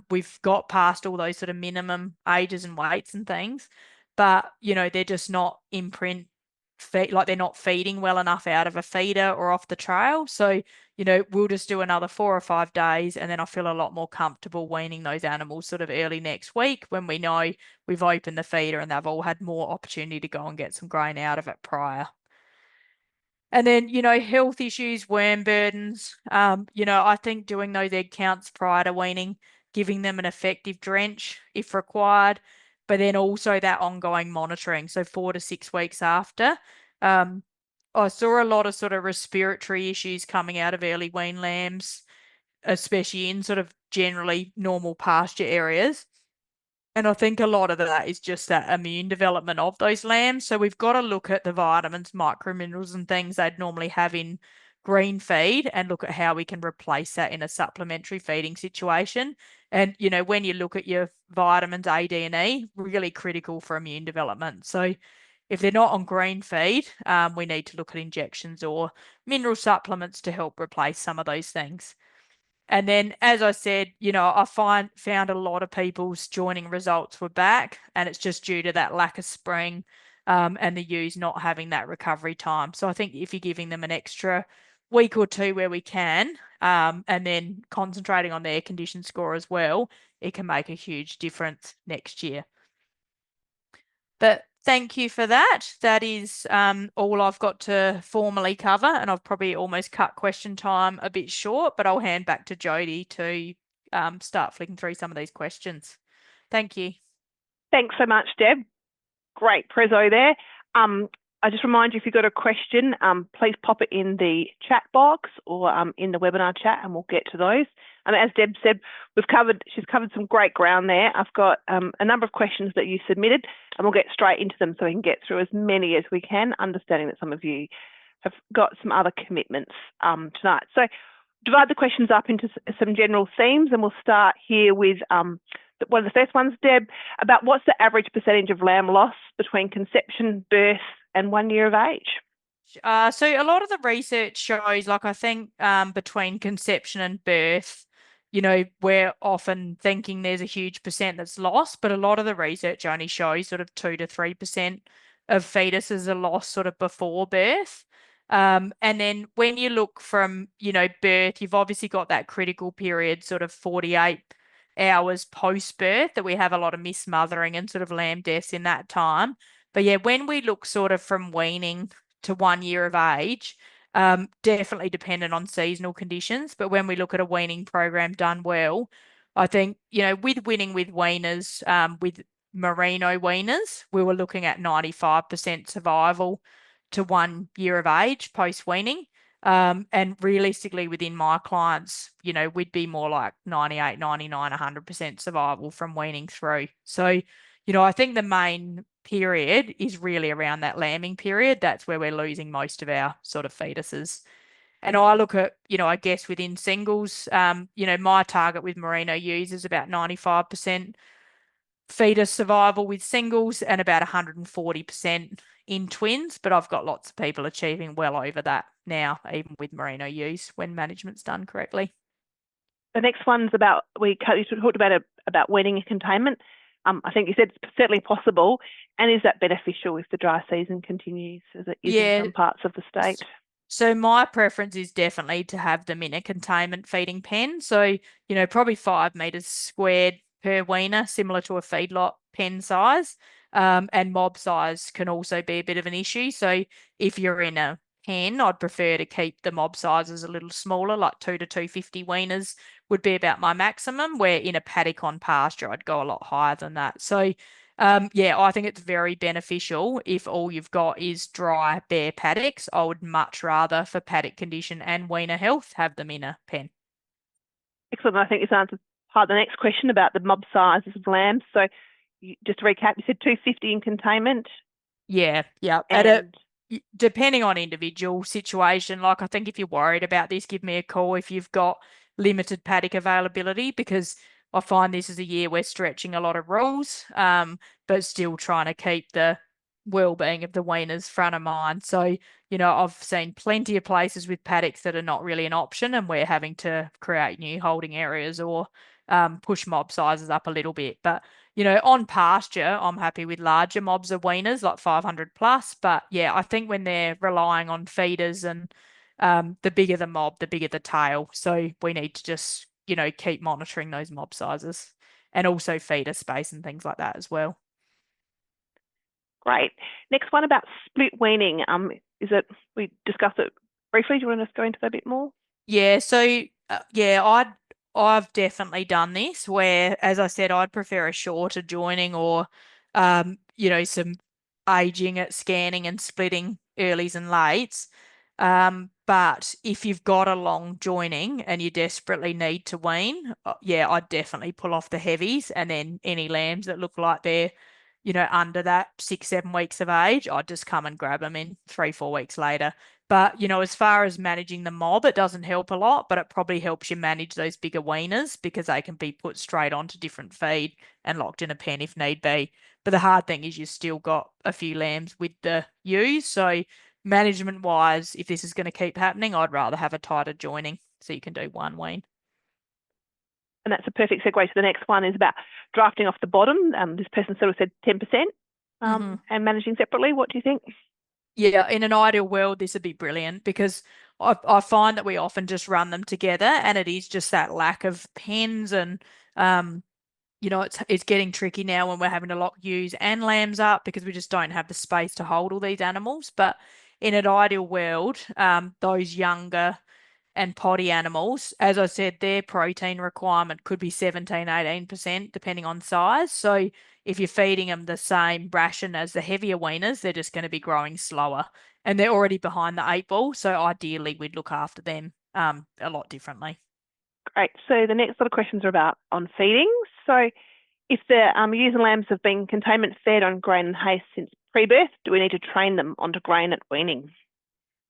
We've got past all those sort of minimum ages and weights and things, but they're just not imprint feed, like they're not feeding well enough out of a feeder or off the trail. So, we'll just do another 4 or 5 days, and then I feel a lot more comfortable weaning those animals sort of early next week when we know we've opened the feeder and they've all had more opportunity to go and get some grain out of it prior. And then, health issues, worm burdens. I think doing those egg counts prior to weaning, giving them an effective drench if required, but then also that ongoing monitoring. So 4 to 6 weeks after. I saw a lot of sort of respiratory issues coming out of early wean lambs, especially in sort of generally normal pasture areas. And I think a lot of that is just that immune development of those lambs. So we've got to look at the vitamins, microminerals, and things they'd normally have in green feed and look at how we can replace that in a supplementary feeding situation. And, when you look at your vitamins A, D, and E, really critical for immune development. So if they're not on green feed, we need to look at injections or mineral supplements to help replace some of those things. And then, as I said, I found a lot of people's joining results were back, and it's just due to that lack of spring and the ewes not having that recovery time. So I think if you're giving them an extra week or two where we can, and then concentrating on their condition score as well, it can make a huge difference next year. But thank you for that. That is all I've got to formally cover, and I've probably almost cut question time a bit short, but I'll hand back to Jody to start flicking through some of these questions. Thank you. Thanks so much, Deb. Great prezzo there. I just remind you, if you've got a question, please pop it in the chat box or in the webinar chat, and we'll get to those. As Deb said, she's covered some great ground there. I've got a number of questions that you submitted, and we'll get straight into them so we can get through as many as we can, understanding that some of you have got some other commitments tonight. So divide the questions up into some general themes, and we'll start here with one of the first ones, Deb, about what's the average percentage of lamb loss between conception, birth, and 1 year of age? So a lot of the research shows, like I think between conception and birth, we're often thinking there's a huge percent that's lost, but a lot of the research only shows sort of 2 to 3% of fetuses are lost sort of before birth. And then when you look from, birth, you've obviously got that critical period, sort of 48 hours post-birth, that we have a lot of mismothering and sort of lamb deaths in that time. But yeah, when we look sort of from weaning to 1 year of age, definitely dependent on seasonal conditions. But when we look at a weaning program done well, I think, with winning with weaners, with merino weaners, we were looking at 95% survival to 1 year of age post-weaning. And realistically, within my clients, we'd be more like 98, 99, 100% survival from weaning through. So, I think the main period is really around that lambing period. That's where we're losing most of our sort of fetuses. And I look at, I guess within singles, my target with merino ewes is about 95% fetus survival with singles and about 140% in twins, but I've got lots of people achieving well over that now, even with merino ewes, when management's done correctly. The next one's about, you talked about weaning and containment. I think you said it's certainly possible. And is that beneficial if the dry season continues as it is in some parts of the state? So my preference is definitely to have them in a containment feeding pen. So, probably 5 meters squared per weaner, similar to a feedlot pen size. And mob size can also be a bit of an issue. So if you're in a pen, I'd prefer to keep the mob sizes a little smaller, like 2 to 250 weaners would be about my maximum, where in a paddock on pasture, I'd go a lot higher than that. So I think it's very beneficial if all you've got is dry, bare paddocks. I would much rather, for paddock condition and weaner health, have them in a pen. Excellent. I think this answers part of the next question about the mob sizes of lambs. So just to recap, you said 250 in containment? Yeah. Depending on individual situation, like I think if you're worried about this, give me a call if you've got limited paddock availability, because I find this is a year we're stretching a lot of rules, but still trying to keep the well-being of the weaners front of mind. So, I've seen plenty of places with paddocks that are not really an option, and we're having to create new holding areas or push mob sizes up a little bit. But, on pasture, I'm happy with larger mobs of weaners, like 500 plus. But yeah, I think when they're relying on feeders and the bigger the mob, the bigger the tail. So we need to just, keep monitoring those mob sizes and also feeder space and things like that as well. Great. Next one about split weaning. We discussed it briefly. Do you want us to go into that a bit more? Yeah, so I've definitely done this where, as I said, I'd prefer a shorter joining or some aging at scanning and splitting earlies and lates. But if you've got a long joining and you desperately need to wean, I'd definitely pull off the heavies, and then any lambs that look like they're, under that 6, 7 weeks of age, I'd just come and grab them in 3, 4 weeks later. But, as far as managing the mob, it doesn't help a lot, but it probably helps you manage those bigger weaners because they can be put straight onto different feed and locked in a pen if need be. But the hard thing is you've still got a few lambs with the ewes. So management wise, if this is going to keep happening, I'd rather have a tighter joining so you can do one wean. And that's a perfect segue to the next one, is about drafting off the bottom. This person sort of said 10% and managing separately. What do you think? Yeah, in an ideal world, this would be brilliant because I find that we often just run them together, and it is just that lack of pens and it's getting tricky now when we're having to lock ewes and lambs up because we just don't have the space to hold all these animals. But in an ideal world, those younger and potty animals, as I said, their protein requirement could be 17, 18%, depending on size. So if you're feeding them the same ration as the heavier weaners, they're just going to be growing slower. And they're already behind the 8 ball. So ideally, we'd look after them a lot differently. Great. So the next lot of questions are about on feeding. So if the ewes and lambs have been containment fed on grain and hay since pre-birth, do we need to train them onto grain at weaning?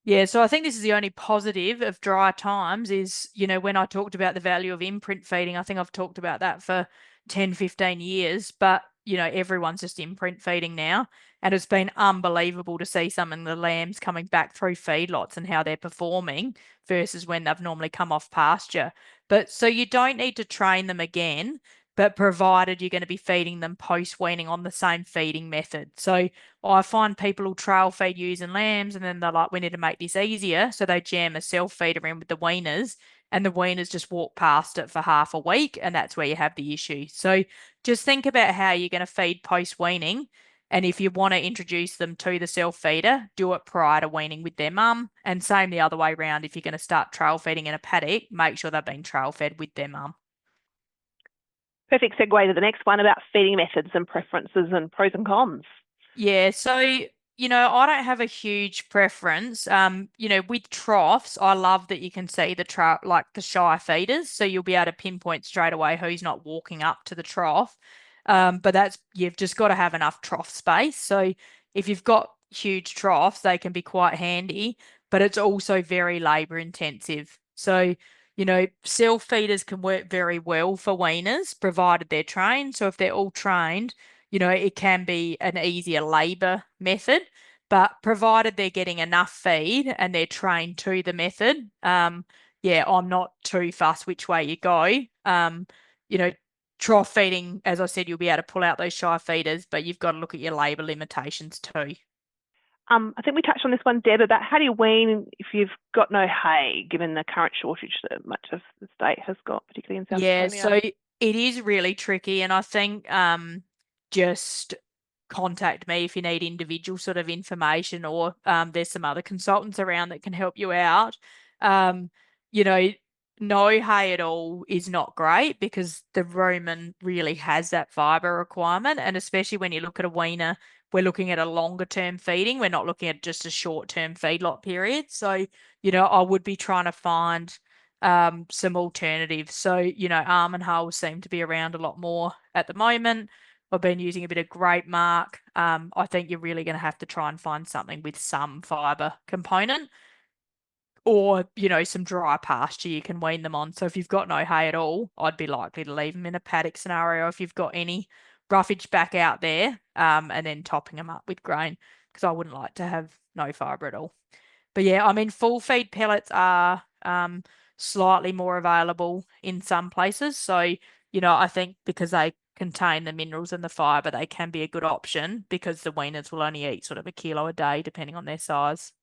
Yeah, so I think this is the only positive of dry times is, when I talked about the value of imprint feeding, I think I've talked about that for 10, 15 years, but, everyone's just imprint feeding now. And it's been unbelievable to see some of the lambs coming back through feedlots and how they're performing versus when they've normally come off pasture. But so you don't need to train them again, but provided you're going to be feeding them post-weaning on the same feeding method. So I find people will trail feed ewes and lambs, and then they're like, we need to make this easier. So they jam a self feeder in with the weaners, and the weaners just walk past it for half a week, and that's where you have the issue. So just think about how you're going to feed post weaning. And if you want to introduce them to the self feeder, do it prior to weaning with their mum. And same the other way around. If you're going to start trail feeding in a paddock, make sure they've been trail fed with their mum. Perfect segue to the next one about feeding methods and preferences and pros and cons. Yeah, so I don't have a huge preference. With troughs, I love that you can see like the shy feeders, so you'll be able to pinpoint straight away who's not walking up to the trough. But you've just got to have enough trough space. So if you've got huge troughs, they can be quite handy, but it's also very labor intensive. So, self feeders can work very well for weaners, provided they're trained. So if they're all trained, it can be an easier labor method, but provided they're getting enough feed and they're trained to the method, I'm not too fussed which way you go. Trough feeding, as I said, you'll be able to pull out those shy feeders, but you've got to look at your labor limitations too. I think we touched on this one, Deb, about how do you wean if you've got no hay, given the current shortage that much of the state has got, particularly in South Australia? Yeah, so it is really tricky, and I think just contact me if you need individual sort of information, or there's some other consultants around that can help you out. You know, no hay at all is not great because the rumen really has that fiber requirement, and especially when you look at a weaner, we're looking at a longer term feeding. We're not looking at just a short term feedlot period. So, I would be trying to find some alternatives. So, almond hulls seem to be around a lot more at the moment. I've been using a bit of grape mark. I think you're really going to have to try and find something with some fiber component, or, some dry pasture you can wean them on. So if you've got no hay at all, I'd be likely to leave them in a paddock scenario if you've got any. roughage back out there, and then topping them up with grain, because I wouldn't like to have no fibre at all. But yeah, I mean, full feed pellets are slightly more available in some places. So, I think because they contain the minerals and the fibre, they can be a good option, because the weaners will only eat sort of 1 kilo a day, depending on their size.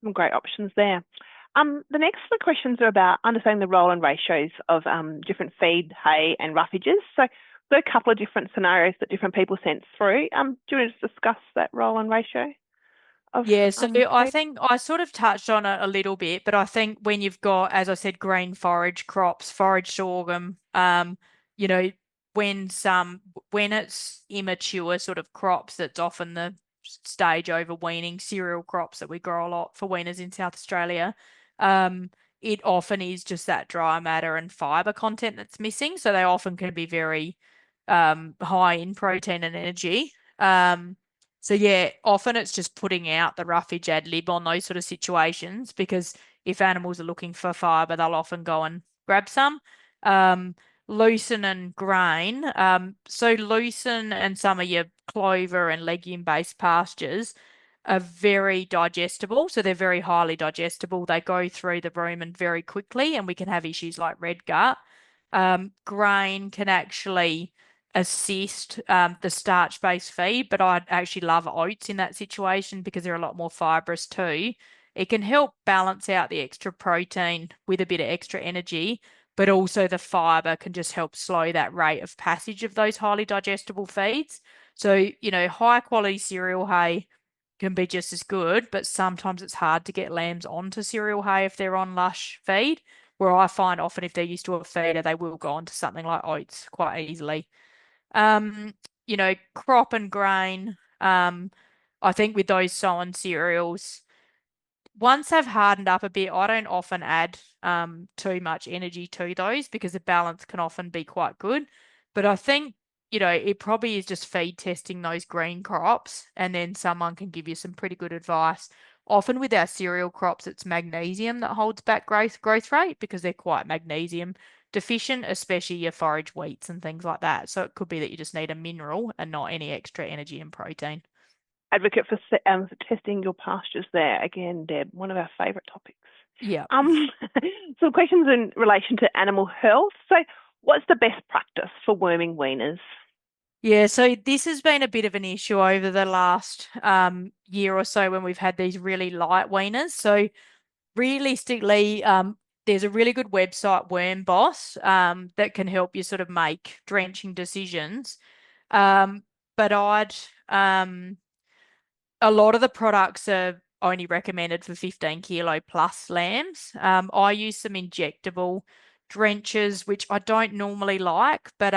Some great options there. The next questions are about understanding the role and ratios of different feed, hay, and roughages. So there are a couple of different scenarios that different people sent through. Do you want to discuss that role and ratio of Yeah, so I feed? think I sort of touched on it a little bit, but I think when you've got, as I said, green forage crops, forage sorghum, you know, when it's immature sort of crops, that's often the stage over weaning, cereal crops that we grow a lot for weaners in South Australia. It often is just that dry matter and fiber content that's missing. So they often can be very high in protein and energy. So yeah, often it's just putting out the roughage ad lib on those sort of situations, because if animals are looking for fibre, they'll often go and grab some. Lucerne and grain. So lucerne and some of your clover and legume-based pastures are very digestible. So they're very highly digestible. They go through the rumen very quickly, and we can have issues like red gut. Grain can actually assist the starch-based feed, but I'd actually love oats in that situation, because they're a lot more fibrous too. It can help balance out the extra protein with a bit of extra energy, but also the fiber can just help slow that rate of passage of those highly digestible feeds. So, high quality cereal hay can be just as good, but sometimes it's hard to get lambs onto cereal hay if they're on lush feed, where I find often if they're used to a feeder, they will go onto something like oats quite easily. Crop and grain. I think with those sown cereals, once they've hardened up a bit, I don't often add too much energy to those, because the balance can often be quite good. But I think, it probably is just feed testing those green crops, and then someone can give you some pretty good advice. Often with our cereal crops, it's magnesium that holds back growth rate, because they're quite magnesium deficient, especially your forage wheats and things like that. So it could be that you just need a mineral and not any extra energy and protein. Advocate for testing your pastures there. Again, Deb, one of our favourite topics. Yeah. Some questions in relation to animal health. So what's the best practice for worming weaners? Yeah, so this has been a bit of an issue over the last year or so, when we've had these really light weaners. So realistically, there's a really good website, Worm Boss, that can help you sort of make drenching decisions. But a lot of the products are only recommended for 15 kilo plus lambs. I use some injectable drenches, which I don't normally like, but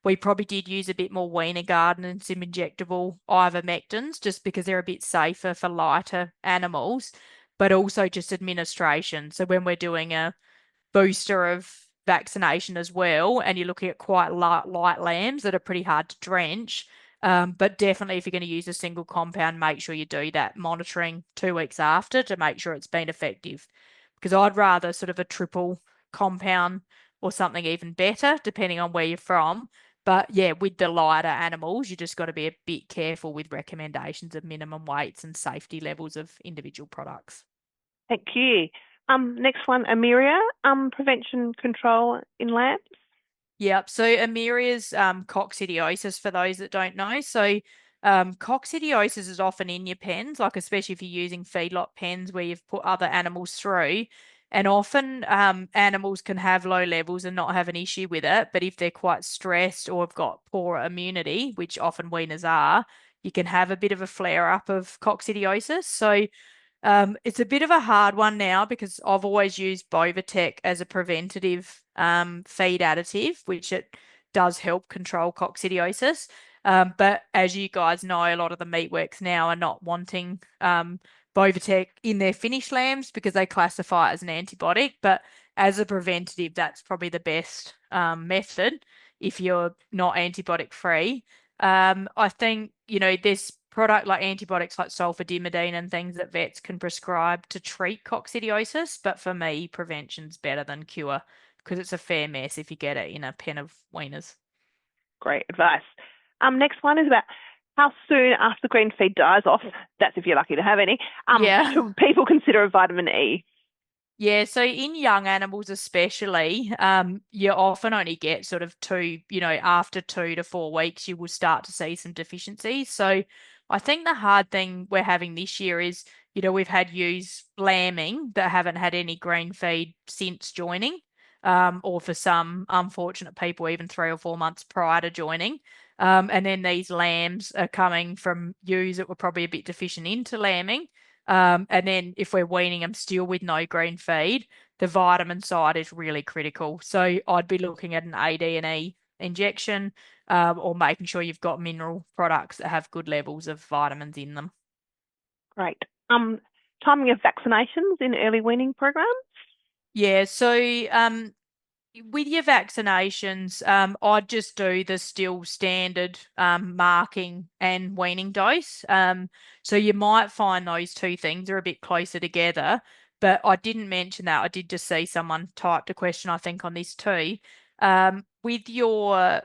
we probably did use a bit more Weaner Garden and some injectable ivermectins, just because they're a bit safer for lighter animals, but also just administration. So when we're doing a booster of vaccination as well, and you're looking at quite light lambs that are pretty hard to drench. But definitely, if you're going to use a single compound, make sure you do that monitoring 2 weeks after to make sure it's been effective. Because I'd rather sort of a triple compound or something even better, depending on where you're from. But yeah, with the lighter animals, you just got to be a bit careful with recommendations of minimum weights and safety levels of individual products. Thank you. Next one, Amelia, prevention control in lambs. Yep. So Amelia's coccidiosis, for those that don't know. So coccidiosis is often in your pens, like especially if you're using feedlot pens where you've put other animals through. And often animals can have low levels and not have an issue with it. But if they're quite stressed or have got poor immunity, which often weaners are, you can have a bit of a flare up of coccidiosis. So it's a bit of a hard one now, because I've always used Bovatec as a preventative feed additive, which it does help control coccidiosis. But as you guys know, a lot of the meatworks now are not wanting Bovatec in their finished lambs, because they classify it as an antibiotic. But as a preventative, that's probably the best method if you're not antibiotic free. I think, there's product like antibiotics like sulfadimidine and things that vets can prescribe to treat coccidiosis. But for me, prevention's better than cure, because it's a fair mess if you get it in a pen of weaners. Great advice. Next one is about how soon after green feed dies off, that's if you're lucky to have any, Yeah. should people consider a vitamin E? Yeah, so in young animals especially, you often only get sort of after 2 to 4 weeks, you will start to see some deficiencies. So I think the hard thing we're having this year is, we've had ewes lambing that haven't had any green feed since joining, or for some unfortunate people, even 3 or 4 months prior to joining. And then these lambs are coming from ewes that were probably a bit deficient into lambing. And then if we're weaning them still with no green feed, the vitamin side is really critical. So I'd be looking at an AD&E injection, or making sure you've got mineral products that have good levels of vitamins in them. Great. Timing of vaccinations in early weaning programs? Yeah, so with your vaccinations, I'd just do the still standard marking and weaning dose. So you might find those two things are a bit closer together, but I didn't mention that. I did just see someone typed a question, I think, on this too. With your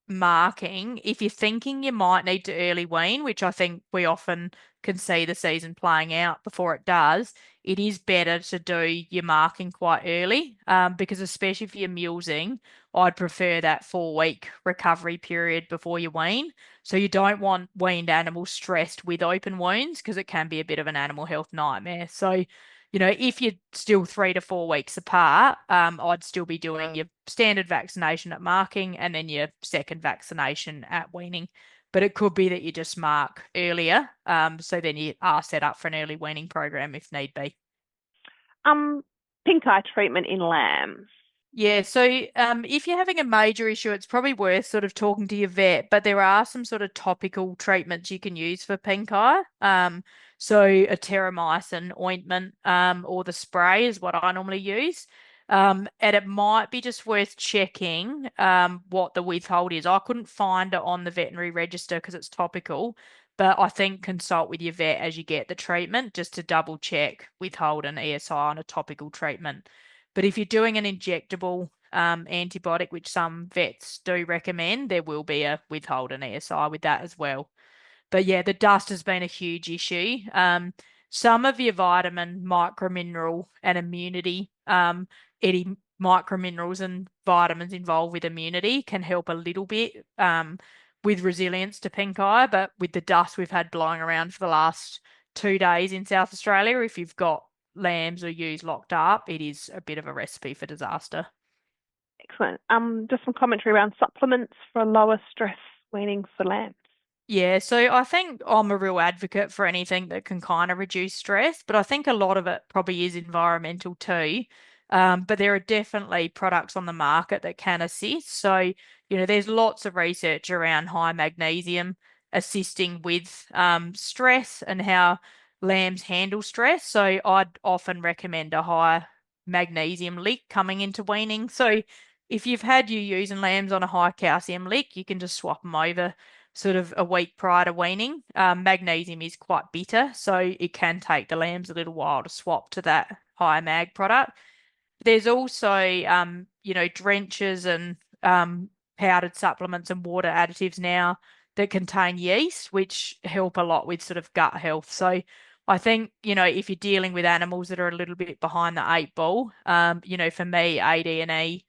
marking, if you're thinking you might need to early wean, which I think we often can see the season playing out before it does, it is better to do your marking quite early, because especially if you're mulesing, I'd prefer that 4 week recovery period before you wean. So you don't want weaned animals stressed with open wounds because it can be a bit of an animal health nightmare. So, if you're still 3 to 4 weeks apart, I'd still be doing your standard vaccination at marking and then your second vaccination at weaning. But it could be that you just mark earlier, so then you are set up for an early weaning program if need be. Pink eye treatment in lambs. Yeah, so if you're having a major issue, it's probably worth sort of talking to your vet, but there are some sort of topical treatments you can use for pink eye. So a terramycin ointment, or the spray is what I normally use. And it might be just worth checking what the withhold is. I couldn't find it on the veterinary register because it's topical, but I think consult with your vet as you get the treatment just to double check withhold and ESI on a topical treatment. But if you're doing an injectable antibiotic, which some vets do recommend, there will be a withhold and ESI with that as well. But yeah, the dust has been a huge issue. Some of your vitamin, micromineral, and immunity, any microminerals and vitamins involved with immunity can help a little bit with resilience to pink eye. But with the dust we've had blowing around for the last 2 days in South Australia, if you've got lambs or ewes locked up, it is a bit of a recipe for disaster. Excellent. Just some commentary around supplements for lower stress weaning for lambs. Yeah, so I think I'm a real advocate for anything that can kind of reduce stress, but I think a lot of it probably is environmental too. But there are definitely products on the market that can assist. So, there's lots of research around high magnesium assisting with stress and how lambs handle stress. So I'd often recommend a high magnesium lick coming into weaning. So if you've had you using lambs on a high calcium lick, you can just swap them over sort of a week prior to weaning. Magnesium is quite bitter, so it can take the lambs a little while to swap to that higher mag product. There's also, drenches and powdered supplements and water additives now that contain yeast, which help a lot with sort of gut health. So I think, if you're dealing with animals that are a little bit behind the 8 ball, for me, AD&E,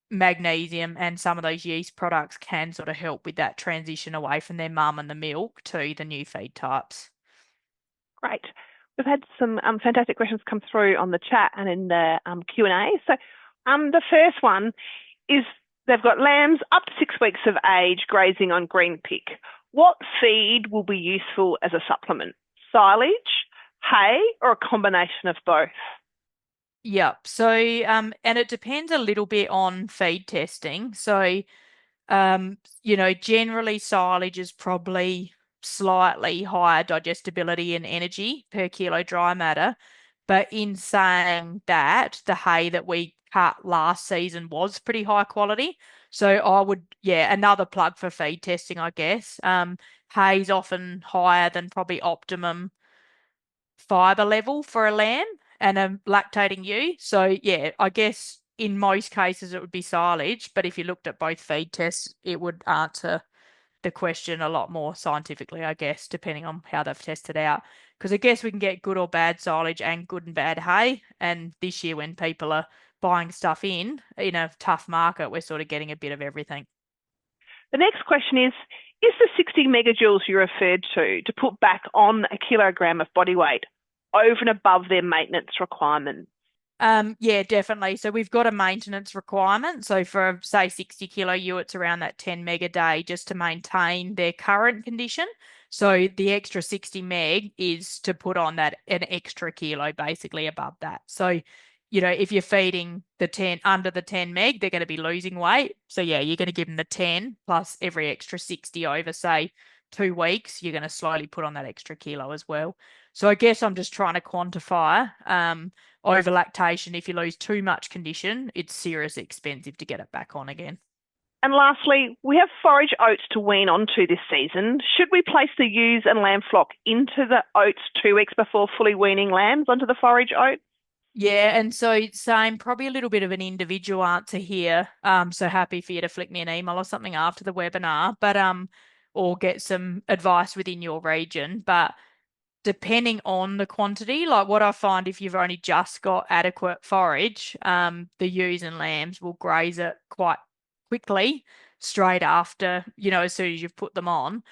magnesium and some of those yeast products can sort of help with that transition away from their mum and the milk to the new feed types. Great. We've had some fantastic questions come through on the chat and in the Q&A. So the first one is they've got lambs up to 6 weeks of age grazing on green pick. What feed will be useful as a supplement? Silage, hay, or a combination of both? Yep. So, and it depends a little bit on feed testing. So, generally silage is probably slightly higher digestibility and energy per kilo dry matter. But in saying that, the hay that we cut last season was pretty high quality. So I would, another plug for feed testing, I guess. Hay's often higher than probably optimum fiber level for a lamb and a lactating ewe. So yeah, I guess in most cases it would be silage, but if you looked at both feed tests, it would answer the question a lot more scientifically, I guess, depending on how they've tested out. Because I guess we can get good or bad silage and good and bad hay. And this year, when people are buying stuff in a tough market, we're sort of getting a bit of everything. The next question is the 60 megajoules you referred to put back on a kilogram of body weight over and above their maintenance requirements? Yeah, definitely. So we've got a maintenance requirement. So for, say, 60 kilo ewe, it's around that 10 meg a day just to maintain their current condition. So the extra 60 meg is to put on an extra kilo basically above that. So, if you're feeding under the 10 meg, they're going to be losing weight. So yeah, you're going to give them the 10 plus every extra 60 over, say, 2 weeks, you're going to slowly put on that extra kilo as well. So I guess I'm just trying to quantify over lactation. If you lose too much condition, it's seriously expensive to get it back on again. And lastly, we have forage oats to wean onto this season. Should we place the ewes and lamb flock into the oats 2 weeks before fully weaning lambs onto the forage oat? Yeah, and so same, probably a little bit of an individual answer here. So happy for you to flick me an email or something after the webinar, but or get some advice within your region. But depending on the quantity, like what I find, if you've only just got adequate forage, the ewes and lambs will graze it quite quickly straight after, as soon as you've put them on.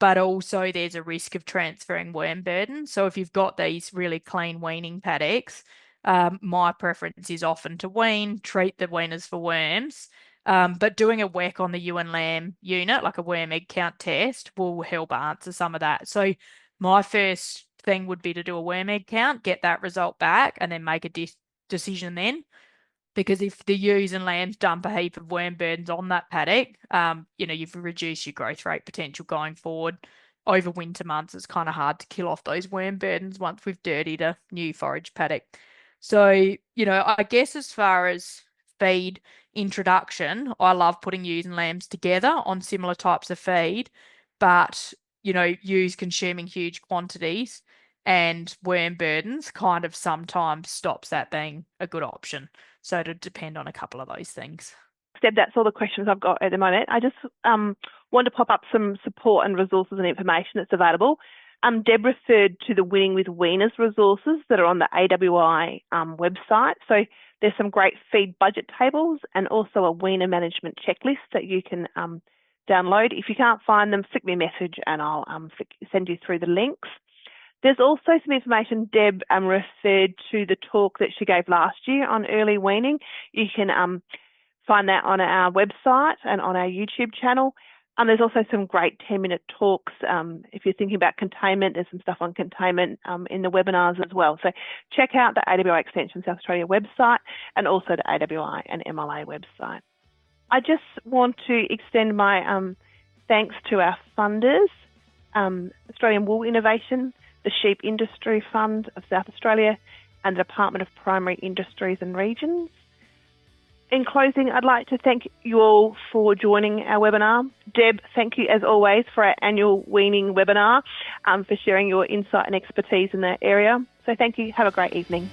But also there's a risk of transferring worm burden. So if you've got these really clean weaning paddocks, my preference is often to wean, treat the weaners for worms. But doing a WEC on the ewe and lamb unit, like a worm egg count test, will help answer some of that. So my first thing would be to do a worm egg count, get that result back, and then make a decision then. Because if the ewes and lambs dump a heap of worm burdens on that paddock, you've reduced your growth rate potential going forward. Over winter months, it's kind of hard to kill off those worm burdens once we've dirtied a new forage paddock. So, I guess as far as feed introduction, I love putting ewes and lambs together on similar types of feed, but, ewes consuming huge quantities and worm burdens kind of sometimes stops that being a good option. So it'll depend on a couple of those things. Deb, that's all the questions I've got at the moment. I just want to pop up some support and resources and information that's available. Deb referred to the Winning with Weaners resources that are on the AWI website. So there's some great feed budget tables and also a weaner management checklist that you can download. If you can't find them, flick me a message and I'll send you through the links. There's also some information. Deb referred to the talk that she gave last year on early weaning. You can find that on our website and on our YouTube channel. There's also some great 10-minute talks. If you're thinking about containment, there's some stuff on containment in the webinars as well. So check out the AWI Extension South Australia website and also the AWI and MLA website. I just want to extend my thanks to our funders, Australian Wool Innovation, the Sheep Industry Fund of South Australia, and the Department of Primary Industries and Regions. In closing, I'd like to thank you all for joining our webinar. Deb, thank you as always for our annual weaning webinar, for sharing your insight and expertise in that area. So thank you. Have a great evening.